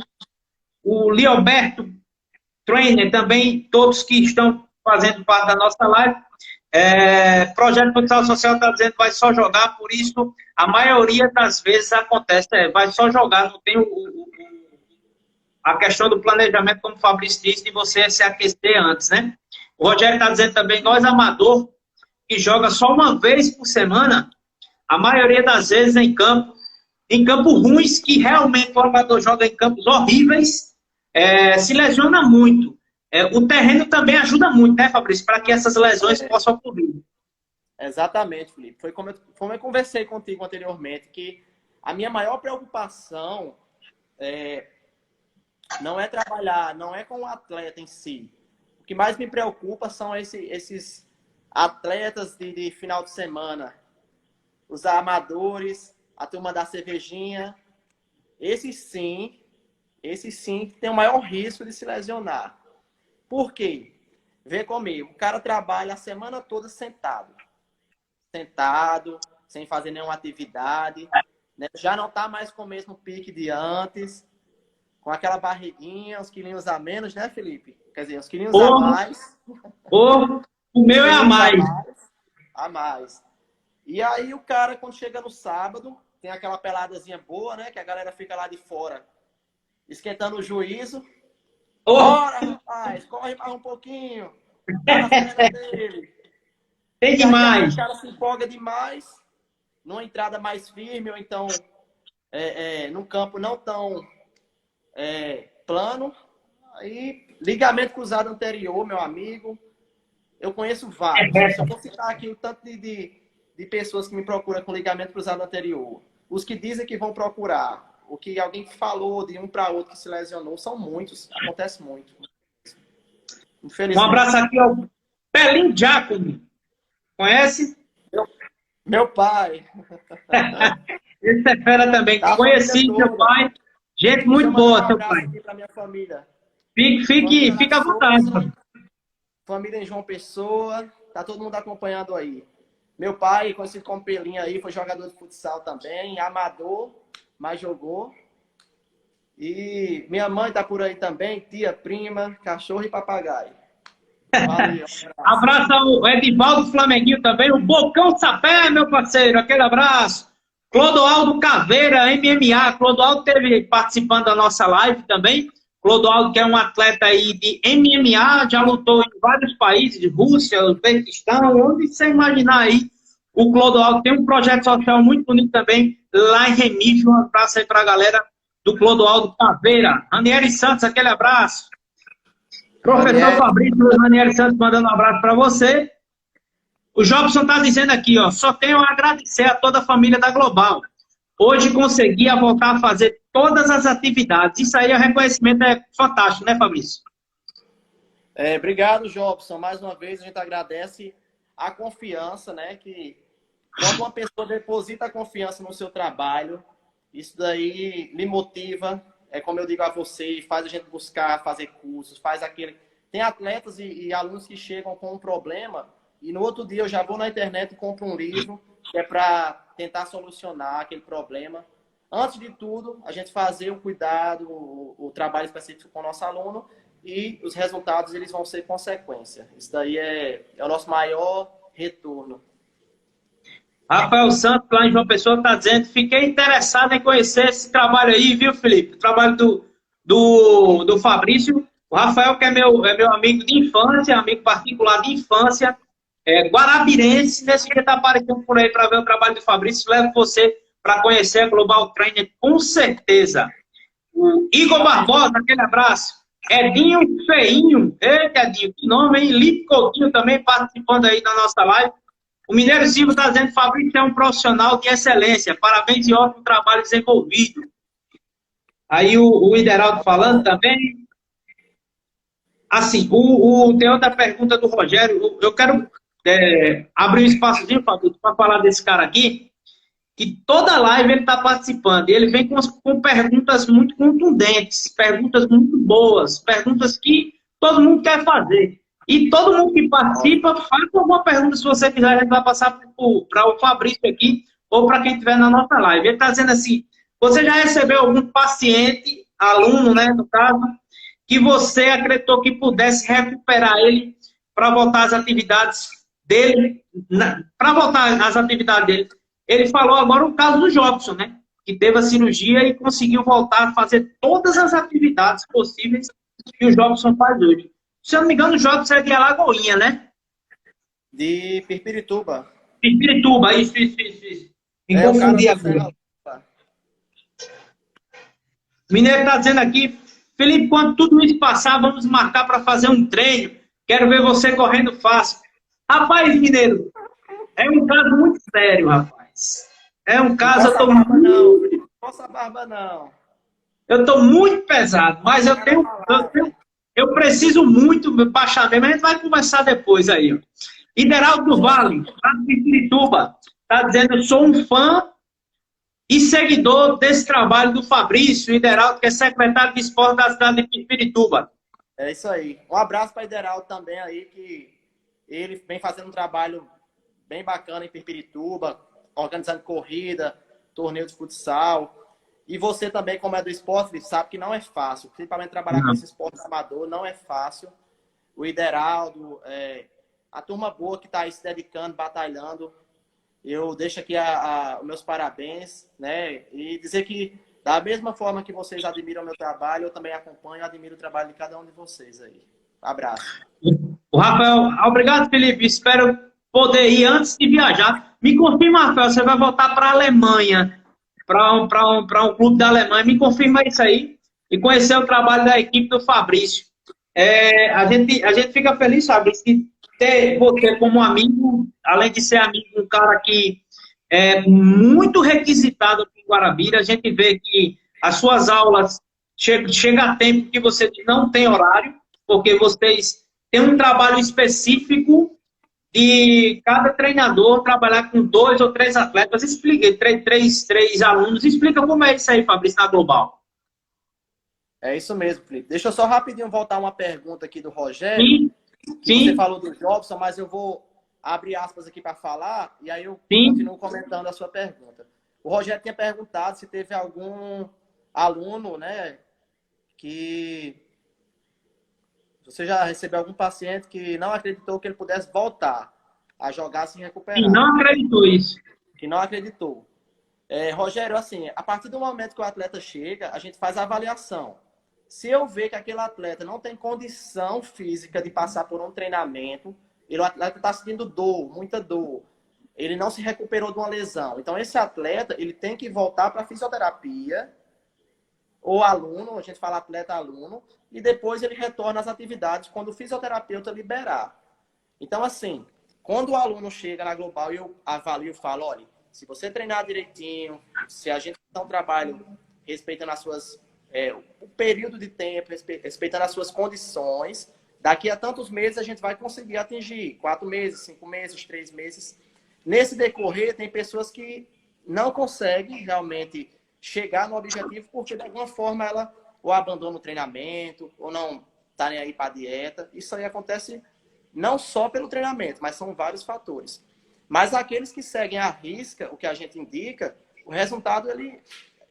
S3: O Leoberto Trainer também, todos que estão fazendo parte da nossa live. Projeto Futsal Social está dizendo que vai só jogar, por isso a maioria das vezes acontece, vai só jogar, não tem a questão do planejamento, como o Fabrício disse, de você se aquecer antes, né? O Rogério está dizendo também, nós amador, que joga só uma vez por semana, a maioria das vezes em campo, em campos ruins, que realmente o jogador joga em campos horríveis, se lesiona muito. O terreno também ajuda muito, né, Fabrício, para que essas lesões possam ocorrer.
S2: Exatamente, Felipe. Foi como eu conversei contigo anteriormente, que a minha maior preocupação não é trabalhar, não é com o atleta em si. O que mais me preocupa são esses atletas de final de semana, os amadores, a turma da cervejinha. Esses sim tem o maior risco de se lesionar. Por quê? Vê comigo, o cara trabalha a semana toda sentado, sem fazer nenhuma atividade, né? Já não está mais com o mesmo pique de antes, com aquela barriguinha, uns quilinhos a menos, né, Felipe? Quer dizer, uns quilinhos a mais.
S3: O meu é a mais.
S2: A mais. E aí o cara, quando chega no sábado, tem aquela peladazinha boa, né? Que a galera fica lá de fora, esquentando o juízo. Bora, rapaz, corre mais um pouquinho. Tá na frente dele.
S3: Tem demais.
S2: O cara se empolga demais, numa entrada mais firme, ou então num campo não tão plano. Aí, ligamento cruzado anterior, meu amigo, eu conheço vários. Se eu for citar aqui o tanto de pessoas que me procuram com ligamento cruzado anterior, os que dizem que vão procurar, o que alguém falou de um para outro que se lesionou, são muitos, acontece muito.
S3: Um abraço aqui ao Pelinho Giacomo. Conhece?
S2: Meu pai.
S3: Esse é fera também. Conheci seu pai. Gente muito boa, seu pai.
S2: Aqui pra minha família.
S3: Fica à vontade.
S2: Família em João Pessoa. Tá todo mundo acompanhando aí. Meu pai, conhecido como Pelinho aí, foi jogador de futsal também, amador, mas jogou. E minha mãe tá por aí também, tia, prima, cachorro e papagaio. Valeu,
S3: abraço ao Edivaldo Flamenguinho também, o Bocão Sapé, meu parceiro, aquele abraço. Clodoaldo Caveira, MMA, Clodoaldo esteve participando da nossa live também. Clodoaldo, que é um atleta aí de MMA, já lutou em vários países, de Rússia, Uzbequistão, onde você imaginar aí. O Clodoaldo tem um projeto social muito bonito também, lá em Remígio. Um abraço aí pra galera do Clodoaldo Caveira. Ranieri Santos, aquele abraço. Professor Fabrício Ranieri Santos mandando um abraço para você. O Jobson está dizendo aqui, ó, só tenho a agradecer a toda a família da Global. Hoje consegui voltar a fazer todas as atividades. Isso aí, o reconhecimento é fantástico, né, Fabrício?
S2: Obrigado, Jobson. Mais uma vez, a gente agradece a confiança, né? Que quando uma pessoa deposita a confiança no seu trabalho, isso daí me motiva. É como eu digo a você, faz a gente buscar fazer cursos, faz aquele... Tem atletas e alunos que chegam com um problema e no outro dia eu já vou na internet e compro um livro que é para tentar solucionar aquele problema. Antes de tudo, a gente fazer o cuidado, o trabalho específico com o nosso aluno e os resultados eles vão ser consequência. Isso daí é o nosso maior retorno.
S3: Rafael Santos, lá em João Pessoa, está dizendo, fiquei interessado em conhecer esse trabalho aí, viu, Felipe? O trabalho do Fabrício. O Rafael, que é meu amigo de infância, amigo particular de infância, guarabirense, nesse dia está aparecendo por aí para ver o trabalho do Fabrício. Levo você para conhecer a Global Trainer, com certeza. O Igor Barbosa, aquele abraço. Edinho Feinho, eita, Edinho, que nome, hein? Lipe Coutinho também participando aí da nossa live. O Mineiro Silva está dizendo que Fabrício é um profissional de excelência. Parabéns e ótimo trabalho desenvolvido. Aí o Ideraldo falando também. Assim, tem outra pergunta do Rogério. Eu quero abrir um espaçozinho, Fabrício, para falar desse cara aqui, que toda live ele está participando. E ele vem com perguntas muito contundentes, perguntas muito boas, perguntas que todo mundo quer fazer. E todo mundo que participa, faça alguma pergunta, se você quiser, a gente vai passar para o Fabrício aqui, ou para quem estiver na nossa live. Ele está dizendo assim, você já recebeu algum paciente, aluno, né, no caso, que você acreditou que pudesse recuperar ele para voltar às atividades dele, para voltar às atividades dele? Ele falou agora o caso do Jobson, né, que teve a cirurgia e conseguiu voltar a fazer todas as atividades possíveis que o Jobson faz hoje. Se eu não me engano, o Jobson é de Alagoinha, né?
S2: De Pirpirituba.
S3: Pirpirituba, isso. Me confundi agora. Mineiro está dizendo aqui, Felipe, quando tudo isso passar, vamos marcar para fazer um treino. Quero ver você correndo fácil. Rapaz, Mineiro, é um caso muito sério, rapaz. É um
S2: Não
S3: caso,
S2: coça a barba não, Felipe. Não coça a barba não.
S3: eu estou muito pesado, mas eu preciso muito baixar mesmo. A gente vai conversar depois aí. Ó. Ideraldo do Vale, lá de Pirituba, está dizendo, eu sou um fã e seguidor desse trabalho do Fabrício Ideraldo, que é secretário de esporte da cidade de Pirituba.
S2: É isso aí. Um abraço para Ideraldo também aí, que ele vem fazendo um trabalho bem bacana em Pirituba, organizando corrida, torneio de futsal. E você também, como é do esporte, sabe que não é fácil. Principalmente trabalhar com esse esporte amador não é fácil. O Ideraldo, a turma boa que está aí se dedicando, batalhando. Eu deixo aqui os meus parabéns, né? E dizer que, da mesma forma que vocês admiram o meu trabalho, eu também acompanho e admiro o trabalho de cada um de vocês aí. Abraço.
S3: O Rafael, obrigado, Felipe. Espero poder ir antes de viajar. Me confirma, Rafael, você vai voltar para a Alemanha, para um clube da Alemanha. Me confirma isso aí e conhecer o trabalho da equipe do Fabrício. A gente fica feliz, Fabrício, de ter você como amigo, além de ser amigo, um cara que é muito requisitado aqui em Guarabira. A gente vê que as suas aulas chega a tempo que você não tem horário, porque vocês têm um trabalho específico de cada treinador trabalhar com 2 ou 3 atletas. Explica, três alunos. Explica como é isso aí, Fabrício, na Global.
S2: É isso mesmo, Felipe. Deixa eu só rapidinho voltar uma pergunta aqui do Rogério.
S3: Sim, sim.
S2: Você falou do Jobson, mas eu vou abrir aspas aqui para falar e aí eu
S3: Sim.
S2: continuo comentando a sua pergunta. O Rogério tinha perguntado se teve algum aluno, né, que você já recebeu algum paciente que não acreditou que ele pudesse voltar a jogar sem recuperar.
S3: Sim, não acreditou isso.
S2: Que não acreditou. Rogério, assim, a partir do momento que o atleta chega, a gente faz a avaliação. Se eu ver que aquele atleta não tem condição física de passar por um treinamento, o atleta está sentindo dor, muita dor, ele não se recuperou de uma lesão. Então, esse atleta, ele tem que voltar para a fisioterapia, ou aluno, a gente fala atleta-aluno, e depois ele retorna às atividades quando o fisioterapeuta liberar. Então, assim, quando o aluno chega na Global, eu avalio e falo, olha, se você treinar direitinho, se a gente fizer um trabalho respeitando as suas, o período de tempo, respeitando as suas condições, daqui a tantos meses a gente vai conseguir atingir 4 meses, 5 meses, 3 meses. Nesse decorrer, tem pessoas que não conseguem realmente chegar no objetivo porque, de alguma forma, ela ou abandona o treinamento, ou não está nem aí para a dieta. Isso aí acontece não só pelo treinamento, mas são vários fatores. Mas aqueles que seguem à risca, o que a gente indica, o resultado ele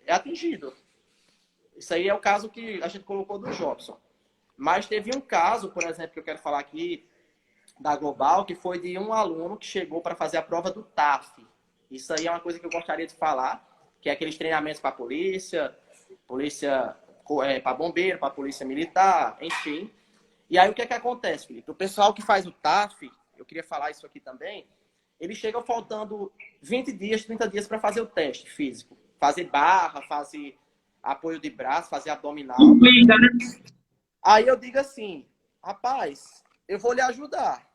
S2: é atingido. Isso aí é o caso que a gente colocou do Jobson. Mas teve um caso, por exemplo, que eu quero falar aqui, da Global, que foi de um aluno que chegou para fazer a prova do TAF. Isso aí é uma coisa que eu gostaria de falar, que é aqueles treinamentos para polícia para bombeiro, para polícia militar, enfim. E aí o que é que acontece, Felipe? O pessoal que faz o TAF, eu queria falar isso aqui também, eles chegam faltando 20 dias, 30 dias para fazer o teste físico. Fazer barra, fazer apoio de braço, fazer abdominal. Aí eu digo assim, rapaz, eu vou lhe ajudar.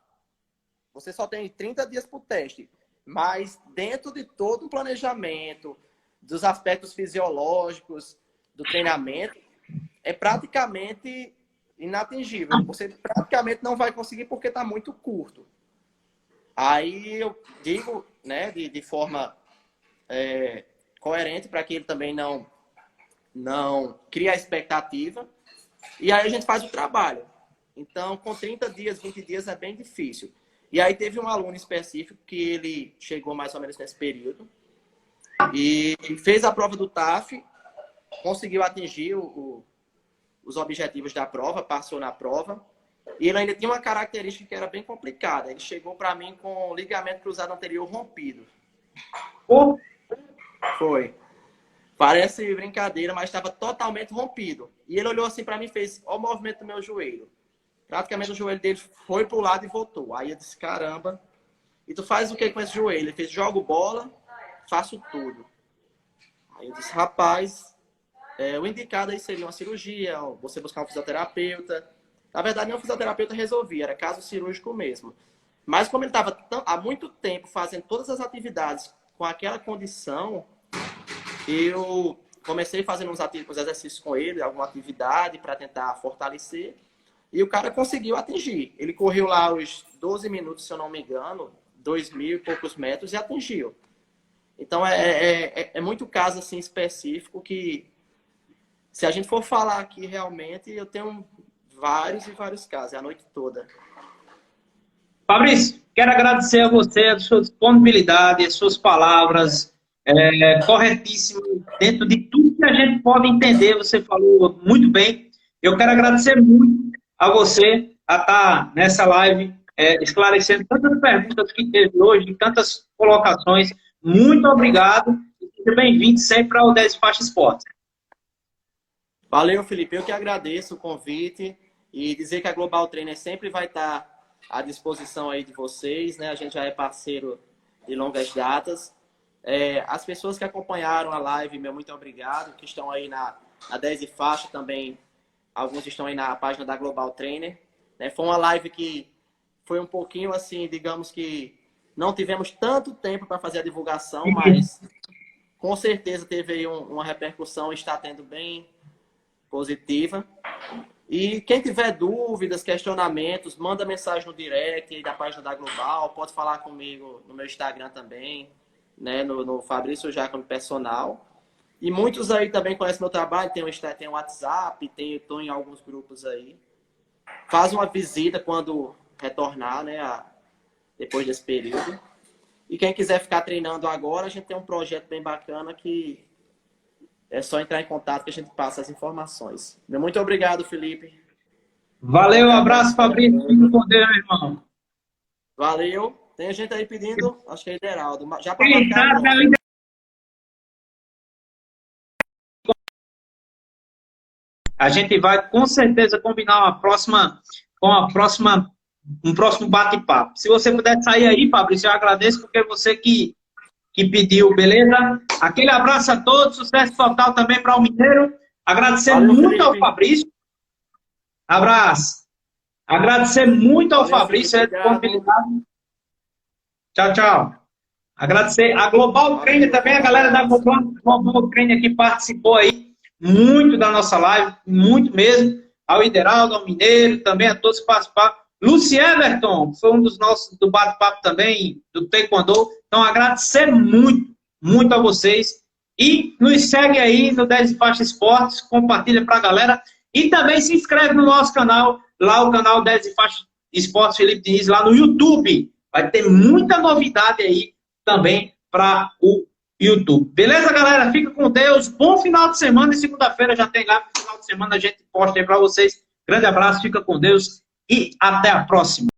S2: Você só tem 30 dias para o teste. Mas dentro de todo o planejamento, dos aspectos fisiológicos, do treinamento, é praticamente inatingível. Você praticamente não vai conseguir porque está muito curto. Aí eu digo, né, de forma coerente para que ele também não crie a expectativa. E aí a gente faz o trabalho. Então, com 30 dias, 20 dias é bem difícil. E aí teve um aluno específico que ele chegou mais ou menos nesse período e fez a prova do TAF, conseguiu atingir os objetivos da prova, passou na prova. E ele ainda tinha uma característica que era bem complicada. Ele chegou para mim com o ligamento cruzado anterior rompido.
S3: Oh.
S2: Foi. Parece brincadeira, mas estava totalmente rompido. E ele olhou assim para mim e fez, olha o movimento do meu joelho. Praticamente o joelho dele foi pro lado e voltou. Aí eu disse, caramba. E tu faz o que com esse joelho? Ele fez, jogo bola, faço tudo. Aí eu disse, rapaz, o indicado aí seria uma cirurgia, você buscar um fisioterapeuta. Na verdade, nem um fisioterapeuta resolvia, era caso cirúrgico mesmo. Mas como ele estava há muito tempo fazendo todas as atividades com aquela condição, eu comecei fazendo uns exercícios com ele, alguma atividade para tentar fortalecer, e o cara conseguiu atingir. Ele correu lá os 12 minutos, se eu não me engano, 2.000 e poucos metros, e atingiu. Então, é muito caso assim, específico que, se a gente for falar aqui realmente, eu tenho vários e vários casos, a noite toda.
S3: Fabrício, quero agradecer a você, a sua disponibilidade, as suas palavras corretíssimas, dentro de tudo que a gente pode entender, você falou muito bem. Eu quero agradecer muito a você a estar nessa live, esclarecendo tantas perguntas que teve hoje, tantas colocações. Muito obrigado e seja bem-vindo sempre ao 10 Faixa Esportes.
S2: Valeu, Felipe. Eu que agradeço o convite e dizer que a Global Trainer sempre vai estar à disposição aí de vocês, né? A gente já é parceiro de longas datas. As pessoas que acompanharam a live, meu muito obrigado, que estão aí na 10 Faixa também, alguns estão aí na página da Global Trainer. Foi uma live que foi um pouquinho assim, digamos que não tivemos tanto tempo para fazer a divulgação, mas com certeza teve aí uma repercussão, está tendo bem positiva. E quem tiver dúvidas, questionamentos, manda mensagem no direct aí da página da Global, pode falar comigo no meu Instagram também, né, no Fabrício Jacome Personal. E muitos aí também conhecem meu trabalho, tem o WhatsApp, estou em alguns grupos aí. Faz uma visita quando retornar, né, depois desse período. E quem quiser ficar treinando agora, a gente tem um projeto bem bacana que é só entrar em contato que a gente passa as informações. Muito obrigado, Felipe.
S3: Valeu, um abraço, Fabrício. Fique com Deus, meu irmão.
S2: Valeu. Tem gente aí pedindo, acho que é Ideraldo. Já para marcar,
S3: a gente vai com certeza combinar um próximo bate-papo. Se você puder sair aí, Fabrício, eu agradeço, porque é você que pediu, beleza? Aquele abraço a todos, sucesso total também para o Mineiro. Agradecer muito ao Fabrício. Abraço. Agradecer muito ao Fabrício. Tchau, tchau. Agradecer a Global Trainer também, a galera da Global Trainer que participou aí muito da nossa live, muito mesmo. Ao Ideraldo, ao Mineiro, também a todos que participaram. Lucy Everton, foi um dos nossos do bate-papo também, do Taekwondo. Então, agradecer muito, muito a vocês. E nos segue aí no 10 Faixa Esportes, compartilha pra galera. E também se inscreve no nosso canal, lá o canal 10 Faixa Esportes Felipe Diniz, lá no YouTube. Vai ter muita novidade aí também para o YouTube. Beleza, galera? Fica com Deus. Bom final de semana. E segunda-feira já tem lá. No final de semana a gente posta aí para vocês. Grande abraço, fica com Deus. E até a próxima.